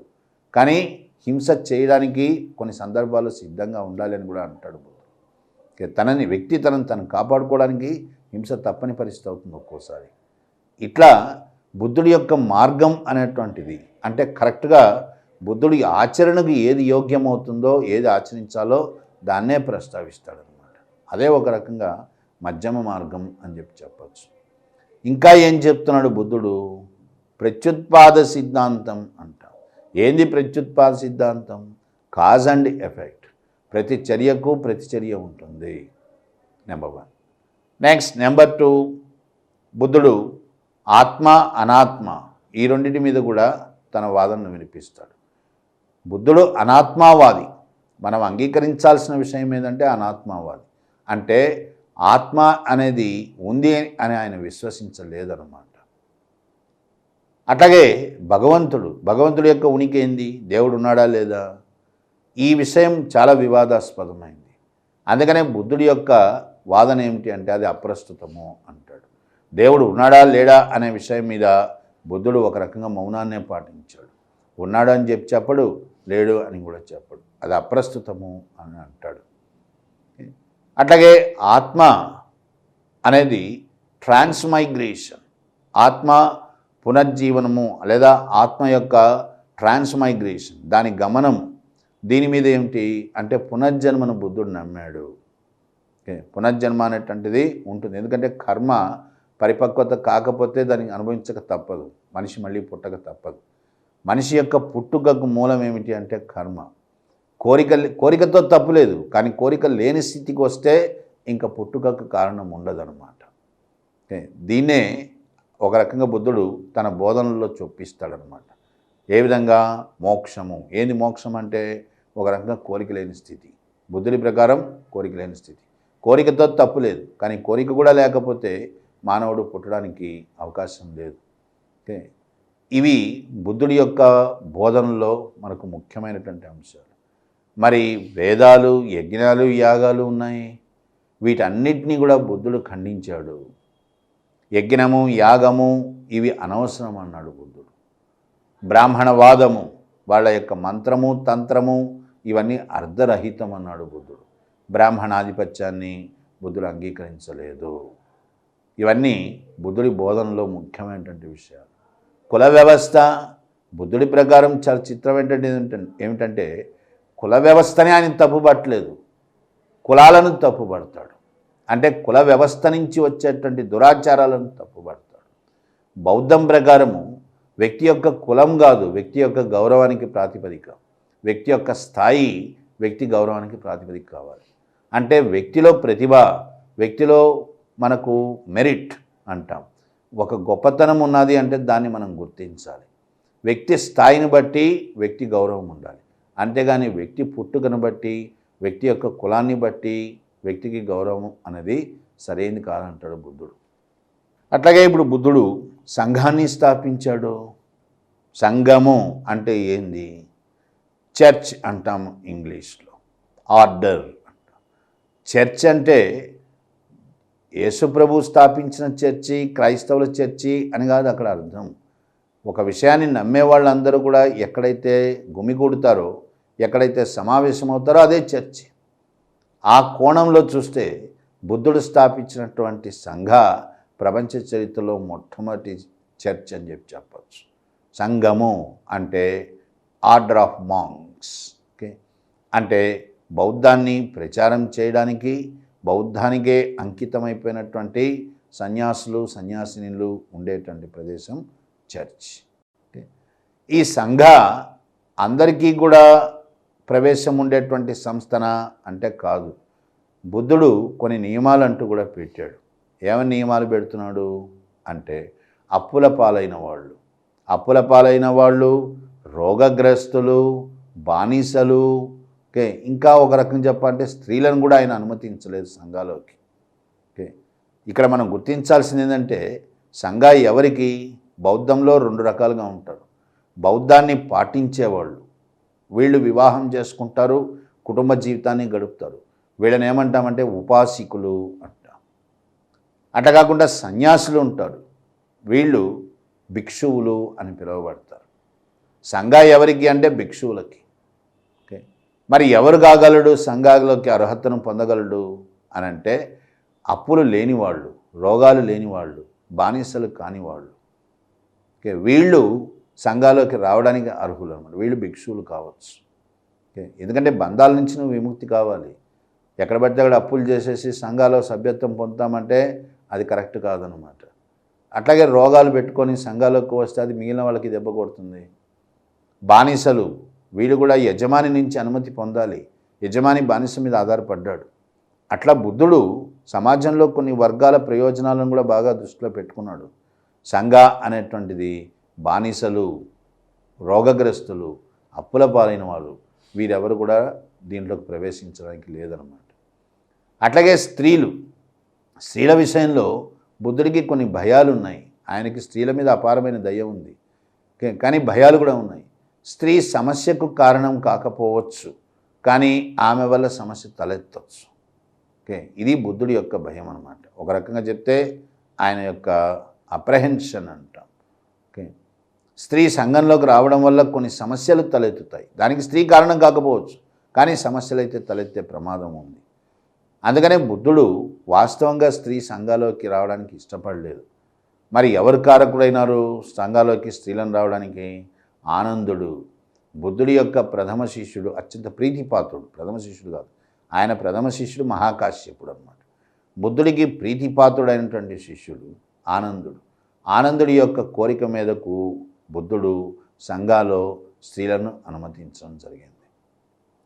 కానీ హింస చేయడానికి కొన్ని సందర్భాల్లో సిద్ధంగా ఉండాలి అని కూడా అంటాడు బుద్ధుడు. వ్యక్తి తనను కాపాడుకోవడానికి హింస తప్పని పరిస్థితి అవుతుంది ఒక్కోసారి. ఇట్లా బుద్ధుడి యొక్క మార్గం అనేటువంటిది అంటే కరెక్ట్గా బుద్ధుడి ఆచరణకు ఏది యోగ్యమవుతుందో, ఏది ఆచరించాలో దాన్నే ప్రస్తావిస్తాడనమాట. అదే ఒక రకంగా మధ్యమ మార్గం అని చెప్పచ్చు. ఇంకా ఏం చెప్తున్నాడు బుద్ధుడు? ప్రత్యుత్పాద సిద్ధాంతం అంటాం. ఏంది ప్రత్యుత్పాద సిద్ధాంతం? Cause and effect. ప్రతి చర్యకు ప్రతిచర్య ఉంటుంది. నెంబర్ 1. నెక్స్ట్ నెంబర్ 2 బుద్ధుడు ఆత్మ అనాత్మ ఈ రెండింటి మీద కూడా తన వాదనను వినిపిస్తాడు. బుద్ధుడు అనాత్మవాది. మనం అంగీకరించాల్సిన విషయం ఏంటంటే అనాత్మవాది అంటే ఆత్మ అనేది ఉంది అని ఆయన విశ్వసించలేదన్నమాట. అట్లాగే భగవంతుడి యొక్క ఉనికి ఏంది? దేవుడు ఉన్నాడా లేదా? ఈ విషయం చాలా వివాదాస్పదమైంది. అందుకనే బుద్ధుడి యొక్క వాదన ఏమిటి అంటే అది అప్రస్తుతము అంటాడు. దేవుడు ఉన్నాడా లేడా అనే విషయం మీద బుద్ధుడు ఒక రకంగా మౌనాన్నే పాటించాడు. ఉన్నాడు అని చెప్పడు, లేడు అని కూడా చెప్పడు, అది అప్రస్తుతము అని అంటాడు. అట్లాగే ఆత్మ అనేది ట్రాన్స్మైగ్రేషన్, ఆత్మ పునర్జీవనము లేదా ఆత్మ యొక్క ట్రాన్స్మైగ్రేషన్, దాని గమనము. దీని మీద ఏమిటి అంటే పునర్జన్మను బుద్ధుడు నమ్మాడు. పునర్జన్మ అనేటువంటిది ఉంటుంది, ఎందుకంటే కర్మ పరిపక్వత కాకపోతే దాన్ని అనుభవించక తప్పదు, మనిషి మళ్ళీ పుట్టక తప్పదు. మనిషి యొక్క పుట్టుకకు మూలం ఏమిటి అంటే కర్మ. కోరికతో తప్పు లేదు, కానీ కోరిక లేని స్థితికి వస్తే ఇంకా పుట్టుకకు కారణం ఉండదన్నమాట. దీన్నే ఒక రకంగా బుద్ధుడు తన బోధనలో చూపిస్తాడనమాట. ఏ విధంగా మోక్షము, ఏంది మోక్షం అంటే ఒక రకంగా కోరిక లేని స్థితి. బుద్ధుడి ప్రకారం కోరిక లేని స్థితి. కోరికతో తప్పు లేదు, కానీ కోరిక కూడా లేకపోతే మానవుడు పుట్టడానికి అవకాశం లేదు. ఓకే, ఇవి బుద్ధుడి యొక్క బోధనలో మనకు ముఖ్యమైనటువంటి అంశాలు. మరి వేదాలు, యజ్ఞాలు, యాగాలు ఉన్నాయి, వీటన్నిటినీ కూడా బుద్ధుడు ఖండించాడు. యజ్ఞము, యాగము ఇవి అనవసరం అన్నాడు బుద్ధుడు. బ్రాహ్మణవాదము, వాళ్ళ యొక్క మంత్రము, తంత్రము ఇవన్నీ అర్ధరహితం అన్నాడు బుద్ధుడు. బ్రాహ్మణాధిపత్యాన్ని బుద్ధుడు అంగీకరించలేదు. ఇవన్నీ బుద్ధుడి బోధనలో ముఖ్యమైనటువంటి విషయాలు. కుల వ్యవస్థ బుద్ధుడి ప్రకారం చాలా చిత్రం ఏమిటంటే కుల వ్యవస్థని ఆయన తప్పుపట్టలేదు, కులాలను తప్పుపడతాడు. అంటే కుల వ్యవస్థ నుంచి వచ్చేటువంటి దురాచారాలను తప్పుపడతాడు. బౌద్ధం ప్రకారము వ్యక్తి యొక్క కులం కాదు, వ్యక్తి యొక్క గౌరవానికి ప్రాతిపదిక, వ్యక్తి యొక్క స్థాయి వ్యక్తి గౌరవానికి ప్రాతిపదిక కావాలి. అంటే వ్యక్తిలో ప్రతిభ, వ్యక్తిలో మనకు మెరిట్ అంటాం, ఒక గొప్పతనం ఉన్నది అంటే దాన్ని మనం గుర్తించాలి. వ్యక్తి స్థాయిని బట్టి వ్యక్తి గౌరవం ఉండాలి, అంతేగాని వ్యక్తి పుట్టుకను బట్టి, వ్యక్తి యొక్క కులాన్ని బట్టి వ్యక్తికి గౌరవం అనేది సరైనది కాదంటాడు బుద్ధుడు. అట్లాగే ఇప్పుడు బుద్ధుడు సంఘాన్ని స్థాపించాడు. సంఘము అంటే ఏంది? చర్చ్ అంటాం ఇంగ్లీష్లో, ఆర్డర్ అంటాం. చర్చ్ అంటే యేసుప్రభు స్థాపించిన చర్చి, క్రైస్తవుల చర్చి అని కాదు అక్కడ అర్థం. ఒక విషయాన్ని నమ్మే వాళ్ళందరూ కూడా ఎక్కడైతే గుమిగూడుతారో, ఎక్కడైతే సమావేశమవుతారో అదే చర్చి. ఆ కోణంలో చూస్తే బుద్ధుడు స్థాపించినటువంటి సంఘ ప్రపంచ చరిత్రలో మొట్టమొదటి చర్చ్ అని చెప్పచ్చు. సంఘము అంటే ఆర్డర్ ఆఫ్ మాంగ్స్. ఓకే, అంటే బౌద్ధాన్ని ప్రచారం చేయడానికి, బౌద్ధానికే అంకితమైపోయినటువంటి సన్యాసులు, సన్యాసినులు ఉండేటువంటి ప్రదేశం చర్చ్. ఓకే, ఈ సంఘ అందరికీ కూడా ప్రవేశం ఉండేటువంటి సంస్థన అంటే కాదు. బుద్ధుడు కొన్ని నియమాలు అంటూ కూడా పెట్టాడు. ఏమని నియమాలు పెడుతున్నాడు అంటే అప్పుల పాలైన వాళ్ళు, అప్పుల పాలైన వాళ్ళు, రోగగ్రస్తులు, బానిసలు, ఓకే, ఇంకా ఒక రకం చెప్పాలంటే స్త్రీలను కూడా ఆయన అనుమతించలేదు సంఘాలోకి. ఓకే, ఇక్కడ మనం గుర్తించాల్సింది ఏంటంటే సంఘ ఎవరికి? బౌద్ధంలో రెండు రకాలుగా ఉంటారు. బౌద్ధాన్ని పాటించేవాళ్ళు, వీళ్ళు వివాహం చేసుకుంటారు, కుటుంబ జీవితాన్ని గడుపుతారు. వీళ్ళని ఏమంటామంటే ఉపాసికులు అంటాం. అట్లా కాకుండా సన్యాసులు ఉంటారు, వీళ్ళు భిక్షువులు అని పిలువబడతారు. సంఘ ఎవరికి అంటే భిక్షువులకి. ఓకే, మరి ఎవరు కాగలడు సంఘాలోకి అర్హతను పొందగలడు అని అంటే అప్పులు లేనివాళ్ళు, రోగాలు లేనివాళ్ళు, బానిసలు కానివాళ్ళు. ఓకే, వీళ్ళు సంఘాలోకి రావడానికి అర్హులు అన్నమాట. వీళ్ళు భిక్షువులు కావచ్చు. ఓకే, ఎందుకంటే బంధాల నుంచి నువ్వు విముక్తి కావాలి. ఎక్కడ పడితే అక్కడ అప్పులు చేసేసి సంఘాలో సభ్యత్వం పొందుతామంటే అది కరెక్ట్ కాదనమాట. అట్లాగే రోగాలు పెట్టుకొని సంఘాలోకి వస్తే అది మిగిలిన వాళ్ళకి దెబ్బ కొడుతుంది. బానిసలు, వీళ్ళు కూడా యజమాని నుంచి అనుమతి పొందాలి. యజమాని బానిస మీద ఆధారపడ్డాడు. అట్లా బుద్ధుడు సమాజంలో కొన్ని వర్గాల ప్రయోజనాలను కూడా బాగా దృష్టిలో పెట్టుకున్నాడు. సంఘ అనేటువంటిది బానిసలు, రోగగ్రస్తులు, అప్పుల పాలైన వాళ్ళు, వీరెవరు కూడా దీంట్లోకి ప్రవేశించడానికి లేదన్నమాట. అట్లాగే స్త్రీల విషయంలో బుద్ధుడికి కొన్ని భయాలు ఉన్నాయి. ఆయనకి స్త్రీల మీద అపారమైన దయ ఉంది, కానీ భయాలు కూడా ఉన్నాయి. స్త్రీ సమస్యకు కారణం కాకపోవచ్చు, కానీ ఆమె వల్ల సమస్య తలెత్తవచ్చు. ఓకే, ఇది బుద్ధుడి యొక్క భయం అన్నమాట. ఒక రకంగా చెప్తే ఆయన యొక్క అప్రహెన్షన్ అంటాం. ఓకే, స్త్రీ సంఘంలోకి రావడం వల్ల కొన్ని సమస్యలు తలెత్తుతాయి. దానికి స్త్రీ కారణం కాకపోవచ్చు, కానీ సమస్యలు అయితే తలెత్తే ప్రమాదం ఉంది. అందుకనే బుద్ధుడు వాస్తవంగా స్త్రీ సంఘాలోకి రావడానికి ఇష్టపడలేదు. మరి ఎవరు కారకుడైనారు సంఘాలోకి స్త్రీలను రావడానికి? ఆనందుడు, బుద్ధుడి యొక్క ప్రథమ శిష్యుడు, అత్యంత ప్రీతిపాత్రుడు. ప్రథమ శిష్యుడు కాదు, ఆయన ప్రథమ శిష్యుడు మహాకాశ్యపుడు అన్నమాట. బుద్ధుడికి ప్రీతిపాత్రుడైనటువంటి శిష్యుడు ఆనందుడు. ఆనందుడి యొక్క కోరిక మీదకు బుద్ధుడు సంఘాలో స్త్రీలను అనుమతించడం జరిగింది.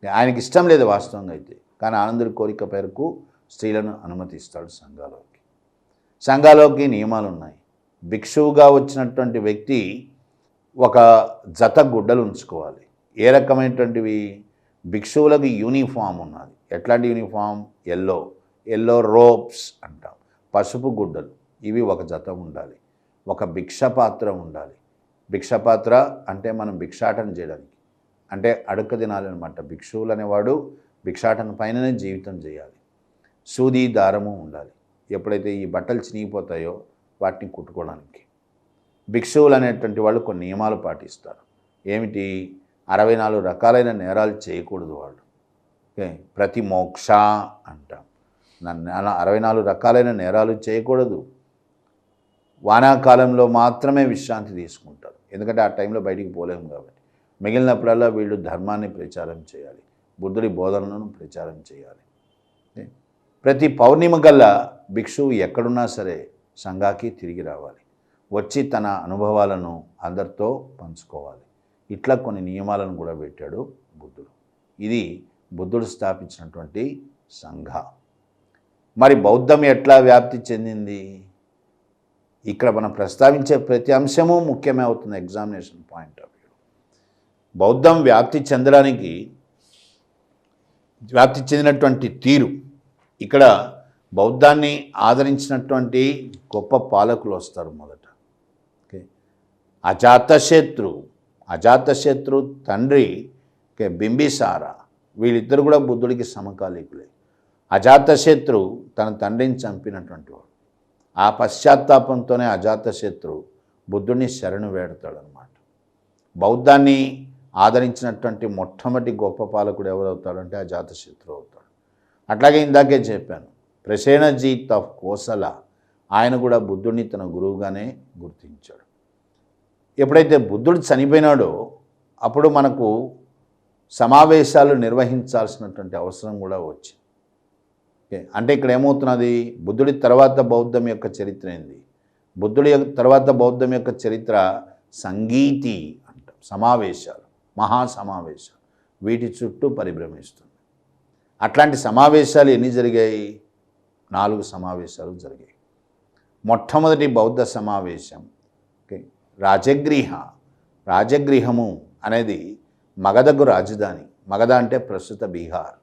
ఆయనకి ఇష్టం లేదు వాస్తవంగా అయితే, కానీ ఆనందుడి కోరిక మేరకు స్త్రీలను అనుమతిస్తాడు సంఘాలోకి. సంఘాలోకి నియమాలు ఉన్నాయి. భిక్షువుగా వచ్చినటువంటి వ్యక్తి ఒక జత గుడ్డలు ఉంచుకోవాలి. ఏ రకమైనటువంటివి? భిక్షువులకు యూనిఫామ్ ఉన్నది. ఎట్లాంటి యూనిఫామ్? ఎల్లో రోప్స్ అంటాం, పసుపు గుడ్డలు. ఇవి ఒక జత ఉండాలి. ఒక భిక్షపాత్ర ఉండాలి. భిక్షపాత్ర అంటే మనం భిక్షాటన చేయడానికి, అంటే అడుక్క తినాలి అనమాట. భిక్షువులు అనేవాడు భిక్షాటన పైననే జీవితం చేయాలి. సూది దారము ఉండాలి. ఎప్పుడైతే ఈ బట్టలు చినిగిపోతాయో వాటిని కుట్టుకోవడానికి. భిక్షువులు అనేటువంటి వాళ్ళు కొన్ని నియమాలు పాటిస్తారు. ఏమిటి? 64 రకాలైన నేరాలు చేయకూడదు వాళ్ళు. ఓకే, ప్రతి మోక్ష అంటాం. 64 రకాలైన నేరాలు చేయకూడదు. వానాకాలంలో మాత్రమే విశ్రాంతి తీసుకుంటారు, ఎందుకంటే ఆ టైంలో బయటికి పోలేము కాబట్టి. మిగిలినప్పుడల్లా వీళ్ళు ధర్మాన్ని ప్రచారం చేయాలి, బుద్ధుడి బోధనలను ప్రచారం చేయాలి. ప్రతి పౌర్ణిమ గల్లా భిక్షువు ఎక్కడున్నా సరే సంఘాకి తిరిగి రావాలి, వచ్చి తన అనుభవాలను అందరితో పంచుకోవాలి. ఇట్లా కొన్ని నియమాలను కూడా పెట్టాడు బుద్ధుడు. ఇది బుద్ధుడు స్థాపించినటువంటి సంఘ. మరి బౌద్ధం ఎట్లా వ్యాప్తి చెందింది? ఇక్కడ మనం ప్రస్తావించే ప్రతి అంశము ముఖ్యమే అవుతుంది ఎగ్జామినేషన్ పాయింట్ ఆఫ్ వ్యూ. బౌద్ధం వ్యాప్తి చెందినటువంటి తీరు, ఇక్కడ బౌద్ధాన్ని ఆదరించినటువంటి గొప్ప పాలకులు వస్తారు. మొదట ఓకే, అజాతశత్రు తండ్రి బింబిసార, వీళ్ళిద్దరు కూడా బుద్ధుడికి సమకాలీకులే. అజాతశత్రు తన తండ్రిని చంపినటువంటి వాడు. ఆ పశ్చాత్తాపంతోనే అజాతశత్రు బుద్ధుడిని శరణు వేడతాడనమాట. బౌద్ధాన్ని ఆదరించినటువంటి మొట్టమొదటి గొప్ప పాలకుడు ఎవరవుతాడంటే అజాతశత్రు అవుతాడు. అట్లాగే ఇందాకే చెప్పాను, ప్రసేనజీత్ ఆఫ్ కోసల, ఆయన కూడా బుద్ధుడిని తన గురువుగానే గుర్తించాడు. ఎప్పుడైతే బుద్ధుడు చనిపోయినాడో అప్పుడు మనకు సమావేశాలు నిర్వహించాల్సినటువంటి అవసరం కూడా వచ్చింది. అంటే ఇక్కడ ఏమవుతున్నది? బుద్ధుడి తర్వాత బౌద్ధం యొక్క చరిత్ర ఏంది? బుద్ధుడి తర్వాత బౌద్ధం యొక్క చరిత్ర సంగీతి అంటాం, సమావేశాలు, మహాసమావేశాలు, వీటి చుట్టూ పరిభ్రమిస్తుంది. అట్లాంటి సమావేశాలు ఎన్ని జరిగాయి? 4 సమావేశాలు జరిగాయి. మొట్టమొదటి బౌద్ధ సమావేశం ఓకే, రాజగృహము అనేది మగధకు రాజధాని. మగధ అంటే ప్రస్తుత బీహార్.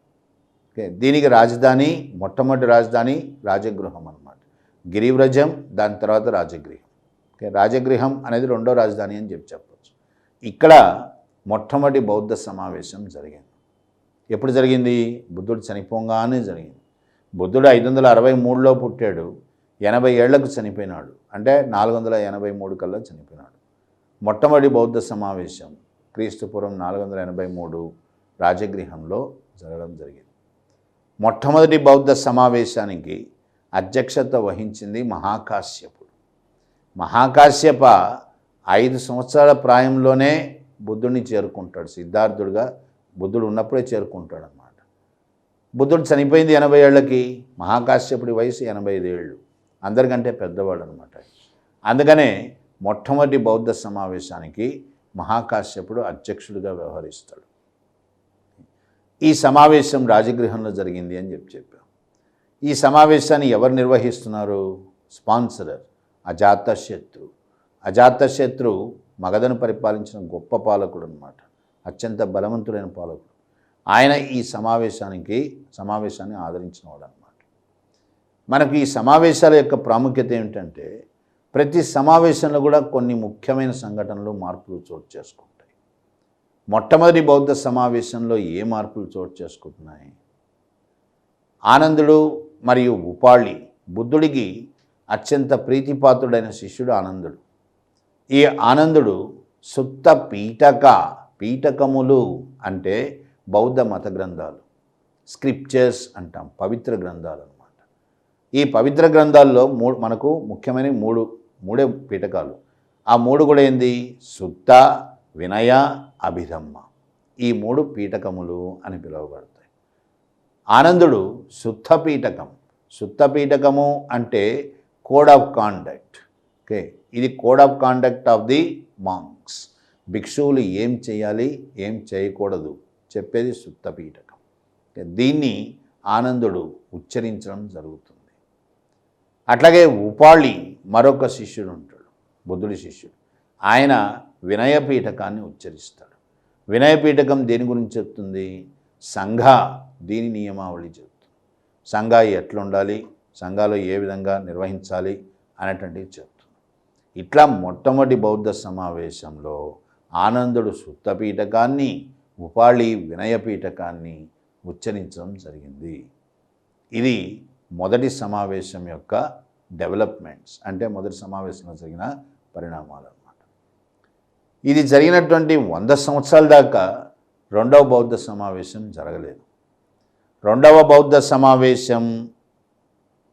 ఓకే, దీనికి రాజధాని, మొట్టమొదటి రాజధాని రాజగృహం అన్నమాట. గిరివ్రజం, దాని తర్వాత రాజగృహం. ఓకే, రాజగృహం అనేది రెండో రాజధాని అని చెప్పచ్చు. ఇక్కడ మొట్టమొదటి బౌద్ధ సమావేశం జరిగింది. ఎప్పుడు జరిగింది? బుద్ధుడు చనిపోగానే జరిగింది. బుద్ధుడు 563లో పుట్టాడు, 80 ఏళ్లకు చనిపోయినాడు, అంటే 483 కల్లా చనిపోయినాడు. మొట్టమొదటి బౌద్ధ సమావేశం క్రీస్తుపూర్వం 483 రాజగృహంలో జరగడం జరిగింది. మొట్టమొదటి బౌద్ధ సమావేశానికి అధ్యక్షత వహించింది మహాకాశ్యపుడు. మహాకాశ్యప 5 సంవత్సరాల ప్రాయంలోనే బుద్ధుడిని చేరుకుంటాడు. సిద్ధార్థుడుగా బుద్ధుడు ఉన్నప్పుడే చేరుకుంటాడు అన్నమాట. బుద్ధుడు చనిపోయింది 80 ఏళ్ళకి, మహాకాశ్యపుడి వయసు 85 ఏళ్ళు, అందరికంటే పెద్దవాడు అనమాట. అందుకనే మొట్టమొదటి బౌద్ధ సమావేశానికి మహాకాశ్యపుడు అధ్యక్షుడిగా వ్యవహరిస్తాడు. ఈ సమావేశం రాజగృహంలో జరిగింది అని చెప్పాం. ఈ సమావేశాన్ని ఎవరు నిర్వహిస్తున్నారు? స్పాన్సరర్ అజాతశత్రు. అజాతశత్రు మగధను పరిపాలించిన గొప్ప పాలకుడు అనమాట, అత్యంత బలవంతుడైన పాలకుడు. ఆయన ఈ సమావేశాన్ని ఆదరించినవాడు అనమాట. మనకు ఈ సమావేశాల యొక్క ప్రాముఖ్యత ఏమిటంటే, ప్రతి సమావేశంలో కూడా కొన్ని ముఖ్యమైన సంఘటనలు, మార్పులు చోటు చేసుకుంటాయి. మొట్టమొదటి బౌద్ధ సమావేశంలో ఏ మార్పులు చోటు చేసుకుంటున్నాయి? ఆనందుడు మరియు ఉపాళి, బుద్ధుడికి అత్యంత ప్రీతిపాత్రుడైన శిష్యుడు ఆనందుడు. ఈ ఆనందుడు సుత్త పీఠక, పీఠకములు అంటే బౌద్ధ మత గ్రంథాలు, స్క్రిప్చర్స్ అంటాం, పవిత్ర గ్రంథాలు అన్నమాట. ఈ పవిత్ర గ్రంథాల్లో మనకు ముఖ్యమైన మూడే పీఠకాలు. ఆ మూడు కూడా ఏంది? సుత్త, వినయ, అభిధమ్మ. ఈ మూడు పీఠకములు అని పిలువబడతాయి. ఆనందుడు సుత్త పీఠకం. సుత్త పీఠకము అంటే కోడ్ ఆఫ్ కాండక్ట్. ఓకే, ఇది code of conduct of the monks. భిక్షువులు ఏం చేయాలి, ఏం చేయకూడదు చెప్పేది సుత్త పీఠకం. దీన్ని ఆనందుడు ఉచ్చరించడం జరుగుతుంది. అట్లాగే ఉపాళి మరొక శిష్యుడు ఉంటాడు, బుద్ధుడి శిష్యుడు. ఆయన వినయ పీఠకాన్ని ఉచ్చరిస్తాడు. వినయ పీఠకం దేని గురించి చెప్తుంది? సంఘ, దీని నియమావళి చెప్తుంది. సంఘ ఎట్లుండాలి, సంఘాలు ఏ విధంగా నిర్వహించాలి అనేటువంటివి చెప్తుంది. ఇట్లా మొట్టమొదటి బౌద్ధ సమావేశంలో ఆనందుడు సుత్త పీఠకాన్ని, ఉపాళి వినయ పీఠకాన్ని ఉచ్చరించడం జరిగింది. ఇది మొదటి సమావేశం యొక్క డెవలప్మెంట్స్, అంటే మొదటి సమావేశంలో జరిగిన పరిణామాలు అన్నమాట. ఇది జరిగినటువంటి 100 సంవత్సరాల దాకా రెండవ బౌద్ధ సమావేశం జరగలేదు. రెండవ బౌద్ధ సమావేశం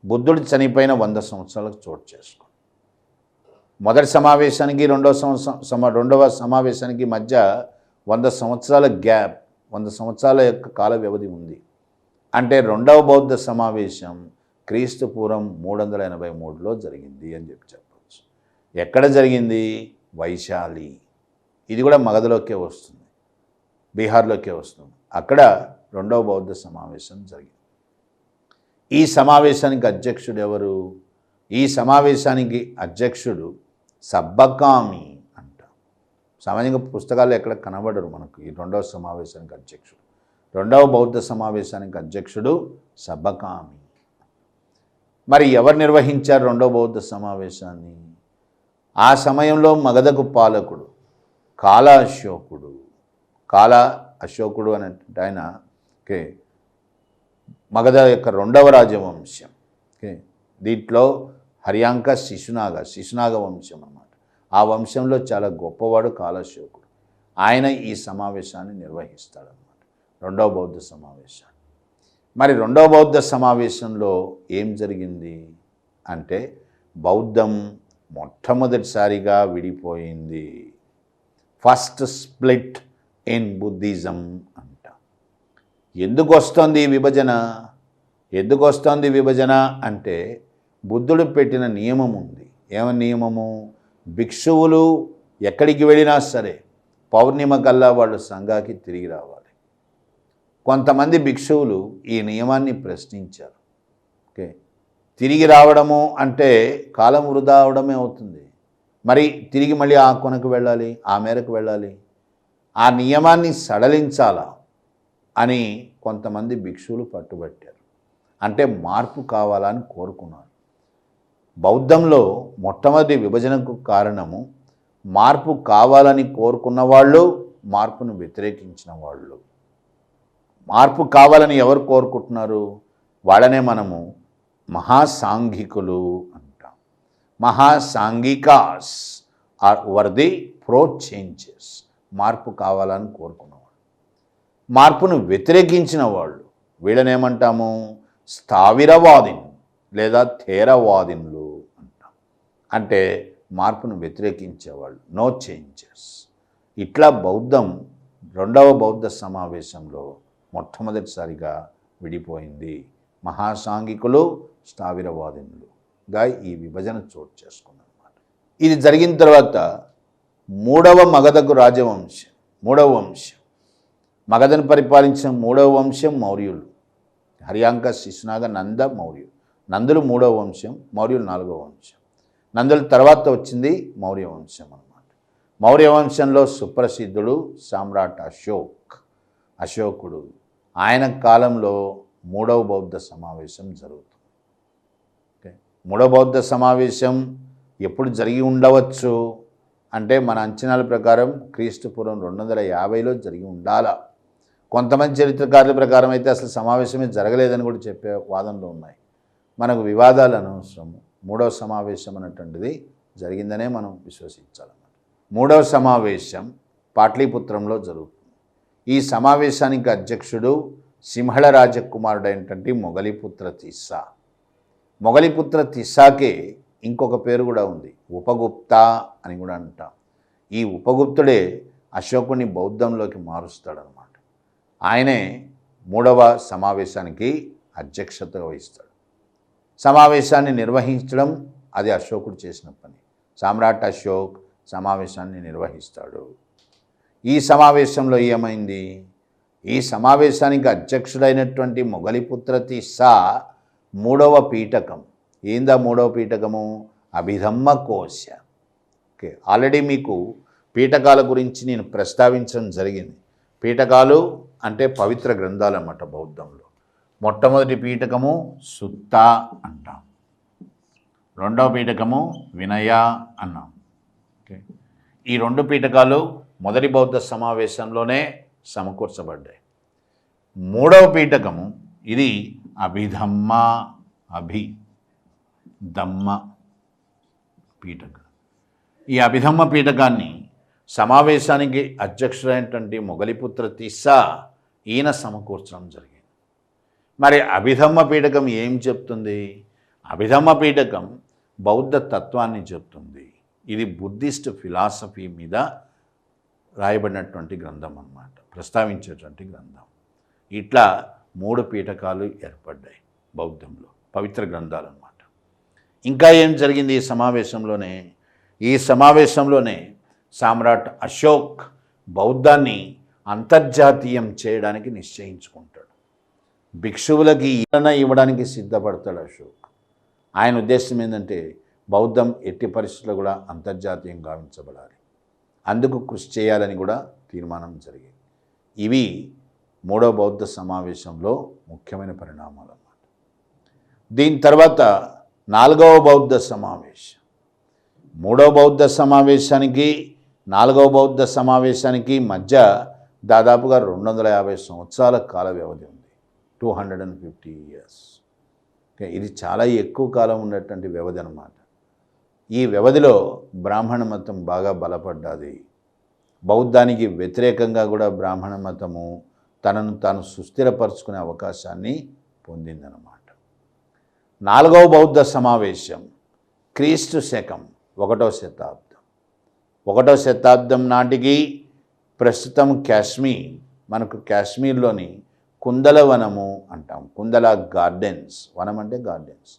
బుద్ధుడు చనిపోయిన 100 సంవత్సరాలకు చోటు చేసుకుంది. మొదటి సమావేశానికి రెండవ సమావేశానికి మధ్య 100 సంవత్సరాల గ్యాప్, 100 సంవత్సరాల యొక్క కాల వ్యవధి ఉంది. అంటే రెండవ బౌద్ధ సమావేశం క్రీస్తు పూర్వం 383లో జరిగింది అని చెప్పవచ్చు. ఎక్కడ జరిగింది? వైశాలి. ఇది కూడా మగధలోకే వస్తుంది, బీహార్లోకే వస్తుంది. అక్కడ రెండవ బౌద్ధ సమావేశం జరిగింది. ఈ సమావేశానికి అధ్యక్షుడు ఎవరు? ఈ సమావేశానికి అధ్యక్షుడు సబ్బకామి అంట. సామాన్యంగా పుస్తకాల్లో ఎక్కడ కనబడరు మనకు ఈ రెండవ సమావేశానికి అధ్యక్షుడు. రెండవ బౌద్ధ సమావేశానికి అధ్యక్షుడు సబ్బకామి. మరి ఎవరు నిర్వహించారు రెండవ బౌద్ధ సమావేశాన్ని? ఆ సమయంలో మగధకు పాలకుడు కాల అశోకుడు. కాల అశోకుడు అనేటువంటి ఆయన మగధ యొక్క రెండవ రాజవంశం. దీంట్లో హర్యాంక శిశునాగ వంశం అన్నమాట. ఆ వంశంలో చాలా గొప్పవాడు కాలశోకుడు. ఆయన ఈ సమావేశాన్ని నిర్వహిస్తాడన్నమాట, రెండవ బౌద్ధ సమావేశాన్ని. మరి రెండవ బౌద్ధ సమావేశంలో ఏం జరిగింది అంటే బౌద్ధం మొట్టమొదటిసారిగా విడిపోయింది. ఫస్ట్ స్ప్లిట్ ఇన్ బుద్ధిజం అంట. ఎందుకు వస్తుంది విభజన? ఎందుకు వస్తుంది విభజన అంటే బుద్ధుడు పెట్టిన నియమం ఉంది. ఏమని నియమము? భిక్షువులు ఎక్కడికి వెళ్ళినా సరే పౌర్ణిమ కల్లా వాళ్ళు సంఘాకి తిరిగి రావాలి. కొంతమంది భిక్షువులు ఈ నియమాన్ని ప్రశ్నించారు. ఓకే, తిరిగి రావడము అంటే కాలం వృధా అవడమే అవుతుంది. మరి తిరిగి మళ్ళీ ఆ కొనకు వెళ్ళాలి, ఆ మేరకు వెళ్ళాలి, ఆ నియమాన్ని సడలించాలా అని కొంతమంది భిక్షువులు పట్టుబట్టారు. అంటే మార్పు కావాలని కోరుకున్నారు. బౌద్ధంలో మొట్టమొదటి విభజనకు కారణము మార్పు కావాలని కోరుకున్న వాళ్ళు, మార్పును వ్యతిరేకించిన వాళ్ళు. మార్పు కావాలని ఎవరు కోరుకుంటున్నారు? వాళ్ళనే మనము మహాసాంఘికులు అంటాం. Mahasanghikas are were the pro changes. మార్పు కావాలని కోరుకున్నవాళ్ళు. మార్పును వ్యతిరేకించిన వాళ్ళు వీళ్ళనేమంటాము? స్థావిరవాదిన్ లేదా థేరవాదిన్లు అంటాం. అంటే మార్పును వ్యతిరేకించేవాళ్ళు, నో చేంజెస్. ఇట్లా బౌద్ధం రెండవ బౌద్ధ సమావేశంలో మొట్టమొదటిసారిగా విడిపోయింది. మహాసాంఘికులు, స్థావిరవాదినులుగా ఈ విభజన చోటు చేసుకుందన్నమాట. ఇది జరిగిన తర్వాత మూడవ మగధకు రాజవంశం, మూడవ వంశం, మగధను పరిపాలించిన మూడవ వంశం మౌర్యులు. హర్యాంక శిశునాగ నంద మౌర్యులు. నందులు మూడవ వంశం, మౌర్యులు నాలుగవ వంశం. నందుల తర్వాత వచ్చింది మౌర్య వంశం అన్నమాట. మౌర్య వంశంలో సుప్రసిద్ధుడు సామ్రాట్ అశోకుడు. ఆయన కాలంలో మూడవ బౌద్ధ సమావేశం జరుగుతుంది. ఓకే, మూడవ బౌద్ధ సమావేశం ఎప్పుడు జరిగి ఉండవచ్చు అంటే మన అంచనాల ప్రకారం క్రీస్తుపూర్వం 250లో జరిగి ఉండాలా. కొంతమంది చరిత్రకారుల ప్రకారం అయితే అసలు సమావేశమే జరగలేదని కూడా చెప్పే వాదనలు ఉన్నాయి. మనకు వివాదాలు అనవసరం. మూడవ సమావేశం అనేటువంటిది జరిగిందనే మనం విశ్వసించాలన్నమాట. మూడవ సమావేశం పాట్లీపుత్రంలో జరుగుతుంది. ఈ సమావేశానికి అధ్యక్షుడు సింహళ రాజకుమారుడైనటువంటి మొగలిపుత్ర తిస్సా. మొగలిపుత్ర తిస్సాకే ఇంకొక పేరు కూడా ఉంది, ఉపగుప్త అని కూడా అంటాం. ఈ ఉపగుప్తుడే అశోకుని బౌద్ధంలోకి మారుస్తాడనమాట. ఆయనే మూడవ సమావేశానికి అధ్యక్షత వహిస్తాడు. సమావేశాన్ని నిర్వహించడం అది అశోకుడు చేసిన పని. సామ్రాట్ అశోక్ సమావేశాన్ని నిర్వహిస్తాడు. ఈ సమావేశంలో ఏమైంది? ఈ సమావేశానికి అధ్యక్షుడైనటువంటి మొగలిపుత్ర తిస్సా మూడవ పీఠకం. ఏందా మూడవ పీఠకము? అభిధమ్మ కోశ. ఓకే, ఆల్రెడీ మీకు పీఠకాల గురించి నేను ప్రస్తావించడం జరిగింది. పీఠకాలు అంటే పవిత్ర గ్రంథాలు అన్నమాట బౌద్ధంలో. మొట్టమొదటి పీఠకము సుత్త అంటాం, రెండవ పీఠకము వినయ అన్నాం. ఓకే, ఈ రెండు పీఠకాలు మొదటి బౌద్ధ సమావేశంలోనే సమకూర్చబడ్డాయి. మూడవ పీఠకము ఇది అభిధమ్మ పీఠకం. ఈ అభిధమ్మ పీఠకాన్ని సమావేశానికి అధ్యక్షుడైనటువంటి మొగలిపుత్ర తిస్సా ఈయన సమకూర్చడం జరిగింది. మరి అభిధమ్మ పీఠకం ఏం చెప్తుంది? అభిధమ్మ పీఠకం బౌద్ధ తత్వాన్ని చెప్తుంది. ఇది బుద్ధిస్ట్ ఫిలాసఫీ మీద రాయబడినటువంటి గ్రంథం అన్నమాట, ప్రస్తావించేటువంటి గ్రంథం. ఇట్లా మూడు పీఠకాలు ఏర్పడ్డాయి బౌద్ధంలో, పవిత్ర గ్రంథాలు అన్నమాట. ఇంకా ఏం జరిగింది ఈ సమావేశంలోనే సామ్రాట్ అశోక్ బౌద్ధాన్ని అంతర్జాతీయం చేయడానికి నిశ్చయించుకుంటాడు. భిక్షువులకి ఈలన ఇవ్వడానికి సిద్ధపడతాడు అశోక్. ఆయన ఉద్దేశం ఏంటంటే బౌద్ధం ఎట్టి పరిస్థితుల్లో కూడా అంతర్జాతీయం గావించబడాలి, అందుకు కృషి చేయాలని కూడా తీర్మానం జరిగింది. ఇవి మూడవ బౌద్ధ సమావేశంలో ముఖ్యమైన పరిణామాలు అన్నమాట. దీని తర్వాత నాలుగవ బౌద్ధ సమావేశం. మూడవ బౌద్ధ సమావేశానికి నాలుగవ బౌద్ధ సమావేశానికి మధ్య దాదాపుగా 250 సంవత్సరాల కాల వ్యవధి ఉంది, 250 years. ఇది చాలా ఎక్కువ కాలం ఉన్నటువంటి వ్యవధి అన్నమాట. ఈ వ్యవధిలో బ్రాహ్మణ మతం బాగా బలపడ్డది. బౌద్ధానికి వ్యతిరేకంగా కూడా బ్రాహ్మణ మతము తనను తాను సుస్థిరపరచుకునే అవకాశాన్ని పొందిందన్నమాట. నాలుగవ బౌద్ధ సమావేశం క్రీస్తు శకం 1వ శతాబ్దం. 1వ శతాబ్దం నాటికి ప్రస్తుతం కాశ్మీర్, మనకు కాశ్మీర్లోని కుందల వనము అంటాం, కుందల గార్డెన్స్, వనం అంటే గార్డెన్స్,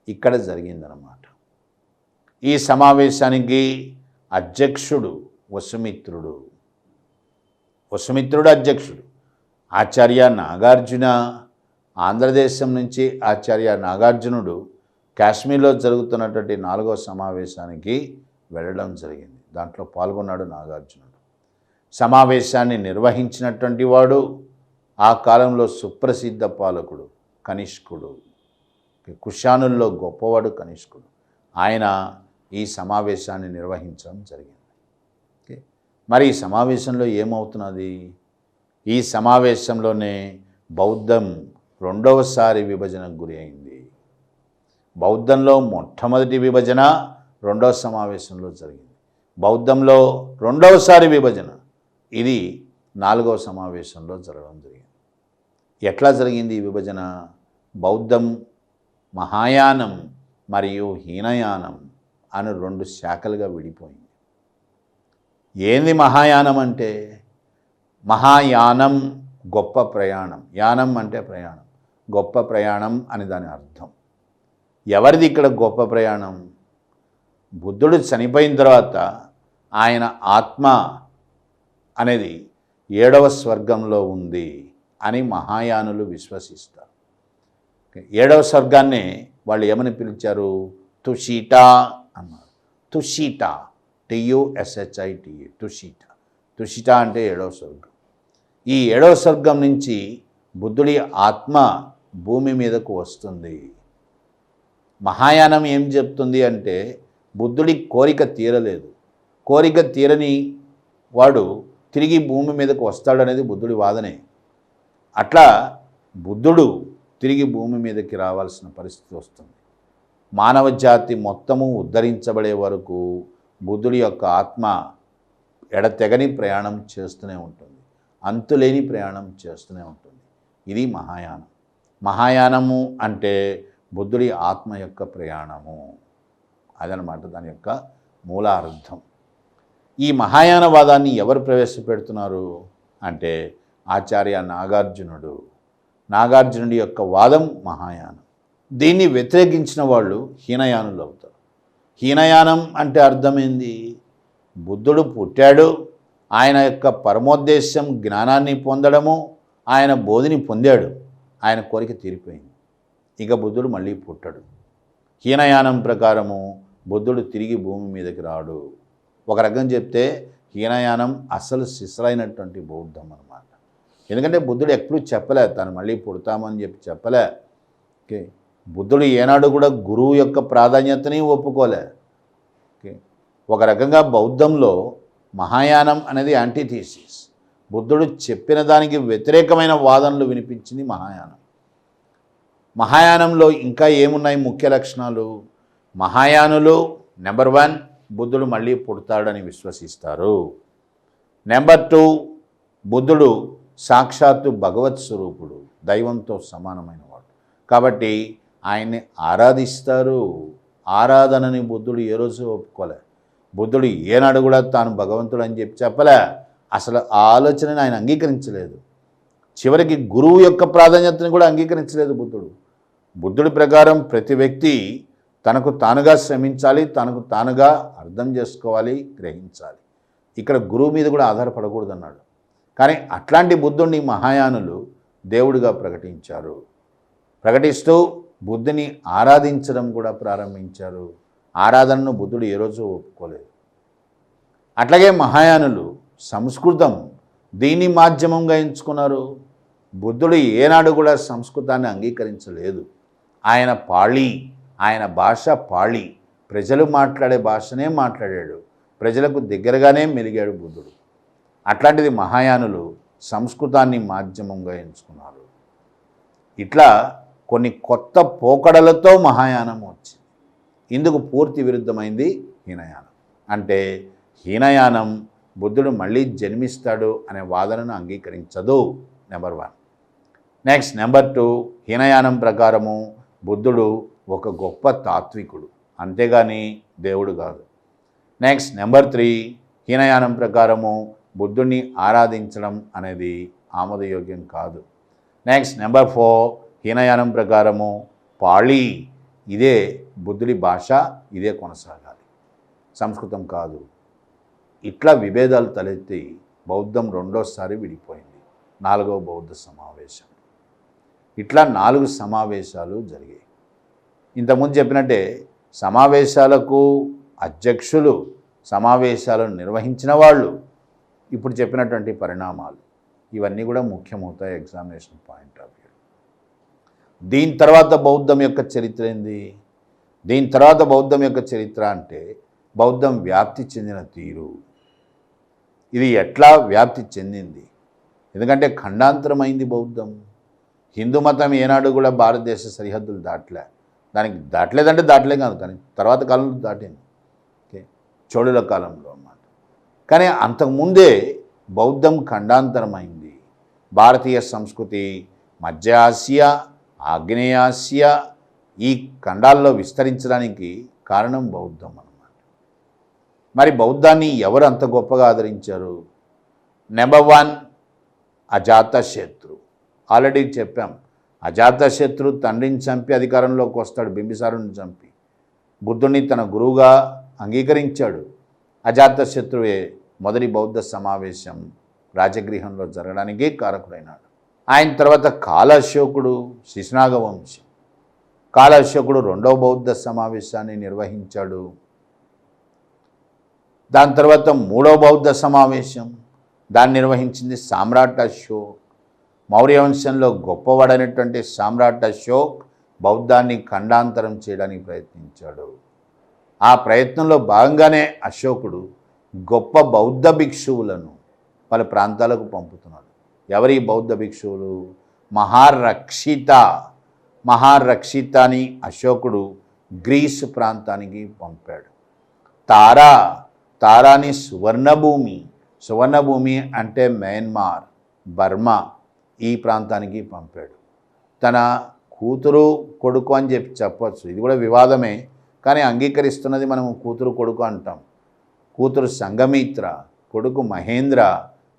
ఇక్కడ జరిగిందనమాట. ఈ సమావేశానికి అధ్యక్షుడు వసుమిత్రుడు అధ్యక్షుడు. ఆచార్య నాగార్జున, ఆంధ్రదేశం నుంచి ఆచార్య నాగార్జునుడు కాశ్మీర్లో జరుగుతున్నటువంటి 4వ సమావేశానికి వెళ్ళడం జరిగింది. దాంట్లో పాల్గొన్నాడు నాగార్జునుడు. సమావేశాన్ని నిర్వహించినటువంటి వాడు ఆ కాలంలో సుప్రసిద్ధ పాలకుడు కనిష్కుడు. కుషానుల్లో గొప్పవాడు కనిష్కుడు. ఆయన ఈ సమావేశాన్ని నిర్వహించడం జరిగింది. మరి ఈ సమావేశంలో ఏమవుతున్నది? ఈ సమావేశంలోనే బౌద్ధం రెండవసారి విభజనకు గురి అయింది. బౌద్ధంలో మొట్టమొదటి విభజన 2వ సమావేశంలో జరిగింది. బౌద్ధంలో రెండవసారి విభజన ఇది 4వ సమావేశంలో జరగడం జరిగింది. ఎట్లా జరిగింది ఈ విభజన? బౌద్ధం మహాయానం మరియు హీనయానం అని 2 శాఖలుగా విడిపోయింది. ఏంది మహాయానం అంటే? మహాయానం గొప్ప ప్రయాణం, యానం అంటే ప్రయాణం, గొప్ప ప్రయాణం అని దాని అర్థం. ఎవరిది ఇక్కడ గొప్ప ప్రయాణం? బుద్ధుడు చనిపోయిన తర్వాత ఆయన ఆత్మ అనేది 7వ స్వర్గంలో ఉంది అని మహాయానులు విశ్వసిస్తారు. 7వ స్వర్గాన్ని వాళ్ళు ఏమని పిలిచారు? తుషిటా అన్నారు. తుషిటా, TUSHITA, తుషిటా. తుషిటా అంటే 7వ స్వర్గం. ఈ 7వ స్వర్గం నుంచి బుద్ధుడి ఆత్మ భూమి మీదకు వస్తుంది. మహాయానం ఏం చెప్తుంది అంటే బుద్ధుడి కోరిక తీరలేదు, కోరిక తీరని వాడు తిరిగి భూమి మీదకు వస్తాడనేది బుద్ధుడి వాదనే. అట్లా బుద్ధుడు తిరిగి భూమి మీదకి రావాల్సిన పరిస్థితి వస్తుంది. మానవ జాతి మొత్తము ఉద్ధరించబడే వరకు బుద్ధుడి యొక్క ఆత్మ ఎడతెగని ప్రయాణం చేస్తూనే ఉంటుంది, అంతులేని ప్రయాణం చేస్తూనే ఉంటుంది. ఇది మహాయానం. మహాయానము అంటే బుద్ధుడి ఆత్మ యొక్క ప్రయాణము, అదనమాట దాని యొక్క మూలార్థం. ఈ మహాయానవాదాన్ని ఎవరు ప్రవేశపెడుతున్నారు అంటే ఆచార్య నాగార్జునుడు. నాగార్జునుడి యొక్క వాదం మహాయానం. దీన్ని వ్యతిరేకించిన వాళ్ళు హీనయానులు అవుతారు. హీనయానం అంటే అర్థమైంది, బుద్ధుడు పుట్టాడు, ఆయన యొక్క పరమోద్దేశం జ్ఞానాన్ని పొందడము, ఆయన బోధిని పొందాడు, ఆయన కోరిక తీరిపోయింది, ఇక బుద్ధుడు మళ్ళీ పుట్టడు. హీనయానం ప్రకారము బుద్ధుడు తిరిగి భూమి మీదకి రాడు. ఒక రకం చెప్తే హీనయానం అసలు సిసలైనటువంటి బౌద్ధం అన్నమాట. ఎందుకంటే బుద్ధుడు ఎప్పుడూ చెప్పలే తాను మళ్ళీ పుడతామని చెప్పలే. ఓకే, బుద్ధుడు ఏనాడు కూడా గురువు యొక్క ప్రాధాన్యతని ఒప్పుకోలే. ఓకే, ఒక రకంగా బౌద్ధంలో మహాయానం అనేది యాంటీథీసిస్. బుద్ధుడు చెప్పిన దానికి వ్యతిరేకమైన వాదనలు వినిపించింది మహాయానం. మహాయానంలో ఇంకా ఏమున్నాయి ముఖ్య లక్షణాలు? మహాయానులు నెంబర్ 1 బుద్ధుడు మళ్ళీ పుడతాడని విశ్వసిస్తారు. నెంబర్ 2 బుద్ధుడు సాక్షాత్తు భగవత్ స్వరూపుడు, దైవంతో సమానమైన వాడు, కాబట్టి ఆయన్ని ఆరాధిస్తారు. ఆరాధనని బుద్ధుడు ఏ రోజు ఒప్పుకోలే. బుద్ధుడు ఏనాడు కూడా తాను భగవంతుడు అని చెప్పలే. అసలు ఆ ఆలోచనని ఆయన అంగీకరించలేదు. చివరికి గురువు యొక్క ప్రాధాన్యతను కూడా అంగీకరించలేదు బుద్ధుడు. బుద్ధుడి ప్రకారం ప్రతి వ్యక్తి తనకు తానుగా శ్రమించాలి, తనకు తానుగా అర్థం చేసుకోవాలి, గ్రహించాలి. ఇక్కడ గురువు మీద కూడా ఆధారపడకూడదు అన్నాడు. కానీ అట్లాంటి బుద్ధుడిని మహాయానులు దేవుడిగా ప్రకటించారు. ప్రకటిస్తూ బుద్ధుని ఆరాధించడం కూడా ప్రారంభించారు. ఆరాధనను బుద్ధుడు ఏ రోజు ఒప్పుకోలేదు. అట్లాగే మహాయానులు సంస్కృతం దీన్ని మాధ్యమంగా ఎంచుకున్నారు. బుద్ధుడు ఏనాడు కూడా సంస్కృతాన్ని అంగీకరించలేదు. ఆయన పాళీ, ఆయన భాష పాళీ, ప్రజలు మాట్లాడే భాషనే మాట్లాడాడు, ప్రజలకు దగ్గరగానే మెలిగాడు బుద్ధుడు. అట్లాంటిది మహాయానులు సంస్కృతాన్ని మాధ్యమంగా ఎంచుకున్నారు. ఇట్లా కొన్ని కొత్త పోకడలతో మహాయానం వచ్చింది. ఇందుకు పూర్తి విరుద్ధమైంది హీనయానం. అంటే హీనయానం బుద్ధుడు మళ్ళీ జన్మిస్తాడు అనే వాదనను అంగీకరించదు, నెంబర్ 1. నెక్స్ట్ నెంబర్ 2 హీనయానం ప్రకారము బుద్ధుడు ఒక గొప్ప తాత్వికుడు, అంతేగాని దేవుడు కాదు. నెక్స్ట్ నెంబర్ 3 హీనయానం ప్రకారము బుద్ధుడిని ఆరాధించడం అనేది ఆమోదయోగ్యం కాదు. నెక్స్ట్ నెంబర్ 4 హీనయానం ప్రకారము పాళీ ఇదే బుద్ధుడి భాష, ఇదే కొనసాగాలి, సంస్కృతం కాదు. ఇట్లా విభేదాలు తలెత్తి బౌద్ధం రెండోసారి విడిపోయింది, 4వ బౌద్ధ సమావేశం. ఇట్లా 4 సమావేశాలు జరిగాయి. ఇంతకుముందు చెప్పినట్టే సమావేశాలకు అధ్యక్షులు, సమావేశాలను నిర్వహించిన వాళ్ళు, ఇప్పుడు చెప్పినటువంటి పరిణామాలు ఇవన్నీ కూడా ముఖ్యమవుతాయి ఎగ్జామినేషన్ పాయింట్ ఆఫ్ వ్యూ. దీని తర్వాత బౌద్ధం యొక్క చరిత్ర ఏంది? దీని తర్వాత బౌద్ధం యొక్క చరిత్ర అంటే బౌద్ధం వ్యాప్తి చెందిన తీరు, ఇది ఎట్లా వ్యాప్తి చెందింది. ఎందుకంటే ఖండాంతరమైంది బౌద్ధం. హిందూ మతం ఏనాడు కూడా భారతదేశ సరిహద్దులు దాటలే. దానికి దాటలేదంటే దాటలే కాదు, కానీ తర్వాత కాలంలో దాటింది. ఓకే, చోళుల కాలంలో అన్నమాట. కానీ అంతకుముందే బౌద్ధం ఖండాంతరమైంది. భారతీయ సంస్కృతి మధ్య ఆసియా, ఆగ్నేయాసియా ఈ ఖండాల్లో విస్తరించడానికి కారణం బౌద్ధం అన్నమాట. మరి బౌద్ధాన్ని ఎవరు అంత గొప్పగా ఆదరించారు? నెంబర్ 1 అజాతశత్రు. ఆల్రెడీ చెప్పాం, అజాతశత్రు తండ్రిని చంపి అధికారంలోకి వస్తాడు, బింబిసారుని చంపి. బుద్ధుడిని తన గురువుగా అంగీకరించాడు. అజాతశత్రువే మొదటి బౌద్ధ సమావేశం రాజగృహంలో జరగడానికి కారకుడైనాడు. ఆయన తర్వాత కాలశోకుడు, శిశునాగ వంశం. కాలశోకుడు 2వ బౌద్ధ సమావేశాన్ని నిర్వహించాడు. దాని తర్వాత 3వ బౌద్ధ సమావేశం, దాన్ని నిర్వహించింది సామ్రాట్ అశోక్. మౌర్య వంశంలో గొప్పవాడైనటువంటి సామ్రాట్ అశోక్ బౌద్ధాన్ని ఖండాంతరం చేయడానికి ప్రయత్నించాడు. ఆ ప్రయత్నంలో భాగంగానే అశోకుడు గొప్ప బౌద్ధ భిక్షువులను పలు ప్రాంతాలకు పంపుతున్నాడు. ఎవరి బౌద్ధ భిక్షువులు? మహారక్షితాని అశోకుడు గ్రీసు ప్రాంతానికి పంపాడు. తారాని సువర్ణభూమి, సువర్ణభూమి అంటే మయన్మార్, బర్మా ఈ ప్రాంతానికి పంపాడు. తన కూతురు కొడుకు అని చెప్పచ్చు. ఇది కూడా వివాదమే, కానీ అంగీకరిస్తున్నది మనం కూతురు కొడుకు అంటాం. కూతురు సంఘమిత్ర, కొడుకు మహేంద్ర,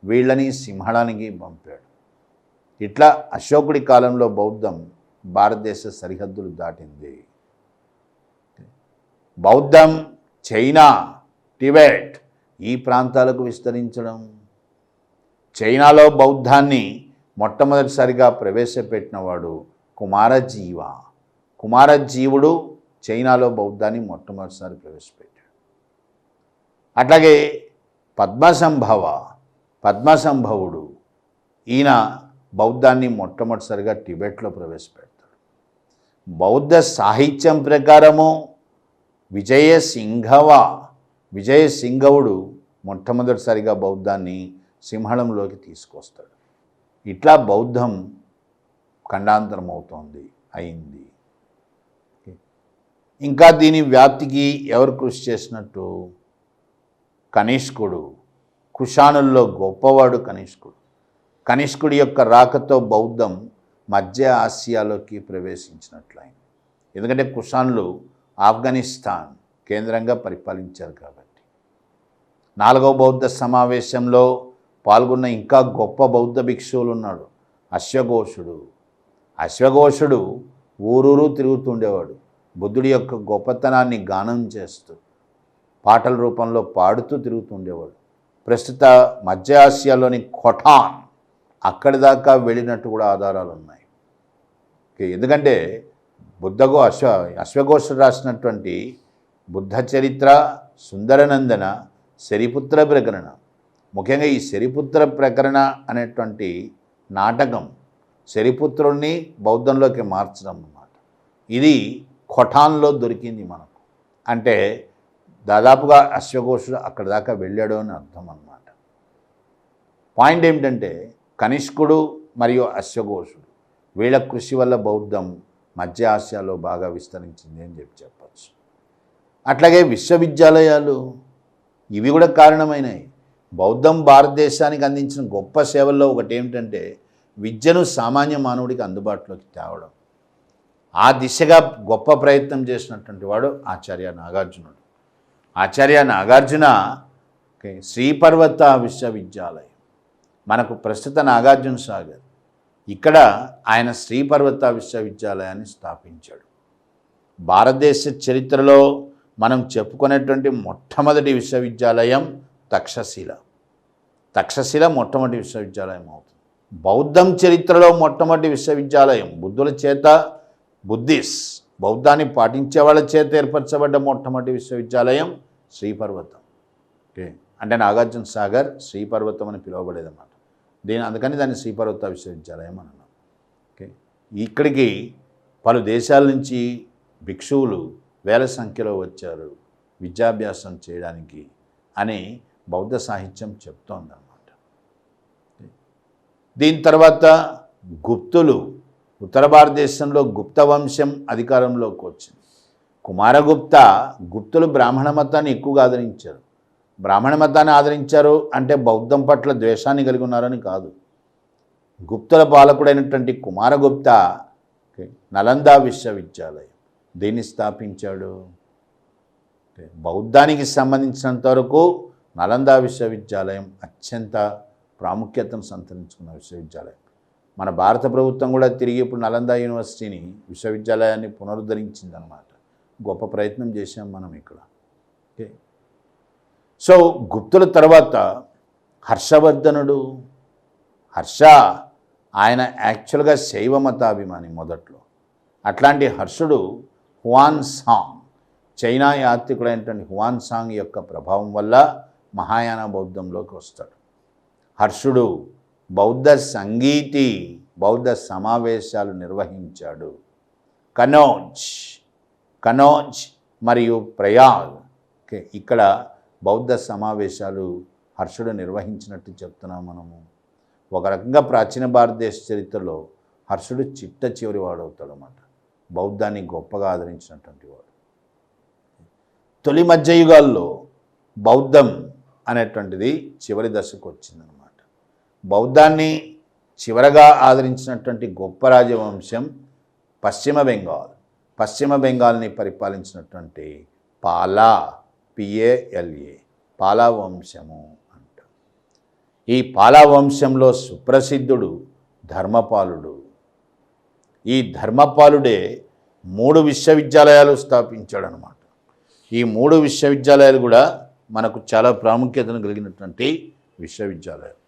వీళ్ళని సింహళానికి పంపాడు. ఇట్లా అశోకుడి కాలంలో బౌద్ధం భారతదేశ సరిహద్దులు దాటింది. బౌద్ధం చైనా, టిబెట్ ఈ ప్రాంతాలకు విస్తరించడం. చైనాలో బౌద్ధాన్ని మొట్టమొదటిసారిగా ప్రవేశపెట్టినవాడు కుమారజీవ. కుమారజీవుడు చైనాలో బౌద్ధాన్ని మొట్టమొదటిసారి ప్రవేశపెట్టాడు. అట్లాగే పద్మసంభవుడు ఈయన బౌద్ధాన్ని మొట్టమొదటిసారిగా టిబెట్లో ప్రవేశపెడతాడు. బౌద్ధ సాహిత్యం ప్రకారము విజయసింఘవుడు మొట్టమొదటిసారిగా బౌద్ధాన్ని సింహళంలోకి తీసుకొస్తాడు. ఇట్లా బౌద్ధం ఖండాంతరం అయింది. ఇంకా దీని వ్యాప్తికి ఎవరు కృషి చేసినట్టు? కనిష్కుడు. కుషానుల్లో గొప్పవాడు కనిష్కుడు. కనిష్కుడి యొక్క రాకతో బౌద్ధం మధ్య ఆసియాలోకి ప్రవేశించినట్లయింది. ఎందుకంటే కుషానులు ఆఫ్ఘనిస్తాన్ కేంద్రంగా పరిపాలించారు కాబట్టి. 4వ బౌద్ధ సమావేశంలో పాల్గొన్న ఇంకా గొప్ప బౌద్ధ భిక్షువులు ఉన్నాడు, అశ్వఘోషుడు ఊరూరు తిరుగుతుండేవాడు. బుద్ధుడి యొక్క గొప్పతనాన్ని గానం చేస్తూ పాటల రూపంలో పాడుతూ తిరుగుతుండేవాడు. ప్రస్తుత మధ్య ఆసియాలోని ఖొటాన్ అక్కడి దాకా వెళ్ళినట్టు కూడా ఆధారాలు ఉన్నాయి. ఎందుకంటే అశ్వఘోషుడు రాసినటువంటి బుద్ధ చరిత్ర, సుందరనందన, శరిపుత్ర ప్రకరణ, ముఖ్యంగా ఈ శరిపుత్ర ప్రకరణ అనేటువంటి నాటకం శరిపుత్రుణ్ణి బౌద్ధంలోకి మార్చడం అన్నమాట. ఇది ఖొటాన్లో దొరికింది మనకు. అంటే దాదాపుగా అశ్వఘోషుడు అక్కడి దాకా వెళ్ళాడు అని అర్థం అన్నమాట. పాయింట్ ఏమిటంటే కనిష్కుడు మరియు అశ్వఘోషుడు వీళ్ళ కృషి వల్ల బౌద్ధం మధ్య ఆసియాలో బాగా విస్తరించింది అని చెప్పచ్చు. అట్లాగే విశ్వవిద్యాలయాలు ఇవి కూడా కారణమైనవి. బౌద్ధం భారతదేశానికి అందించిన గొప్ప సేవల్లో ఒకటి ఏమిటంటే విద్యను సామాన్య మానవుడికి అందుబాటులోకి తేవడం. ఆ దిశగా గొప్ప ప్రయత్నం చేసినటువంటి వాడు ఆచార్య నాగార్జునుడు. ఆచార్య నాగార్జున శ్రీపర్వత విశ్వవిద్యాలయం, మనకు ప్రస్తుత నాగార్జున సాగర్, ఇక్కడ ఆయన శ్రీపర్వత విశ్వవిద్యాలయాన్ని స్థాపించాడు. భారతదేశ చరిత్రలో మనం చెప్పుకునేటువంటి మొట్టమొదటి విశ్వవిద్యాలయం తక్షశిల మొట్టమొదటి విశ్వవిద్యాలయం అవుతుంది. బౌద్ధం చరిత్రలో మొట్టమొదటి విశ్వవిద్యాలయం బౌద్ధాన్ని పాటించే వాళ్ళ చేత ఏర్పరచబడ్డ మొట్టమొదటి విశ్వవిద్యాలయం శ్రీపర్వతం. అంటే నాగార్జున సాగర్ శ్రీపర్వతం అని పిలువబడేదన్నమాట. అందుకని దాన్ని శ్రీపర్వత విశ్వవిద్యాలయం అని అన్నాం. ఇక్కడికి పలు దేశాల నుంచి భిక్షువులు వేల సంఖ్యలో వచ్చారు విద్యాభ్యాసం చేయడానికి అని బౌద్ధ సాహిత్యం చెప్తోందన్నమాట. దీని తర్వాత గుప్తులు, ఉత్తర భారతదేశంలో గుప్త వంశం అధికారంలోకి వచ్చింది. కుమారగుప్త గుప్తులు బ్రాహ్మణ మతాన్ని ఎక్కువగా ఆదరించారు. బ్రాహ్మణ మతాన్ని ఆదరించారు అంటే బౌద్ధం పట్ల ద్వేషాన్ని కలిగి ఉన్నారని కాదు. గుప్తుల పాలకుడైనటువంటి కుమారగుప్త నలందా విశ్వవిద్యాలయం దీన్ని స్థాపించాడు. బౌద్ధానికి సంబంధించినంత వరకు నలందా విశ్వవిద్యాలయం అత్యంత ప్రాముఖ్యతను సంతరించుకున్న విశ్వవిద్యాలయం. మన భారత ప్రభుత్వం కూడా తిరిగి ఇప్పుడు నలందా యూనివర్సిటీని విశ్వవిద్యాలయాన్ని పునరుద్ధరించిందనమాట. గొప్ప ప్రయత్నం చేశాం మనం ఇక్కడ. సో గుప్తుల తర్వాత హర్షవర్ధనుడు. ఆయన యాక్చువల్గా శైవ మతాభిమాని మొదట్లో. అట్లాంటి హర్షుడు హువాన్సాంగ్, చైనా యాత్రికుడైనటువంటి హువాన్సాంగ్ యొక్క ప్రభావం వల్ల మహాయాన బౌద్ధంలోకి వస్తాడు. హర్షుడు బౌద్ధ సమావేశాలు నిర్వహించాడు. కనౌజ్ మరియు ప్రయాగ్ ఇక్కడ బౌద్ధ సమావేశాలు హర్షుడు నిర్వహించినట్టు చెప్తున్నాం మనము. ఒక రకంగా ప్రాచీన భారతదేశ చరిత్రలో హర్షుడు చిట్ట చివరి వాడవుతాడు అన్నమాట. బౌద్ధాన్ని గొప్పగా ఆదరించినటువంటి వాడు. తొలి మధ్యయుగాల్లో బౌద్ధం అనేటువంటిది చివరి దశకు వచ్చిందనమాట. బౌద్ధాన్ని చివరగా ఆదరించినటువంటి గొప్ప రాజవంశం పశ్చిమ బెంగాల్ని పరిపాలించినటువంటి పాలా, పిఏఎల్ఏ, పాలా వంశము అంట. ఈ పాలా వంశంలో సుప్రసిద్ధుడు ధర్మపాలుడు. ఈ ధర్మపాలుడే 3 విశ్వవిద్యాలయాలు స్థాపించాడనమాట. ఈ 3 విశ్వవిద్యాలయాలు కూడా మనకు చాలా ప్రాముఖ్యతను కలిగినటువంటి విశ్వవిద్యాలయాలు.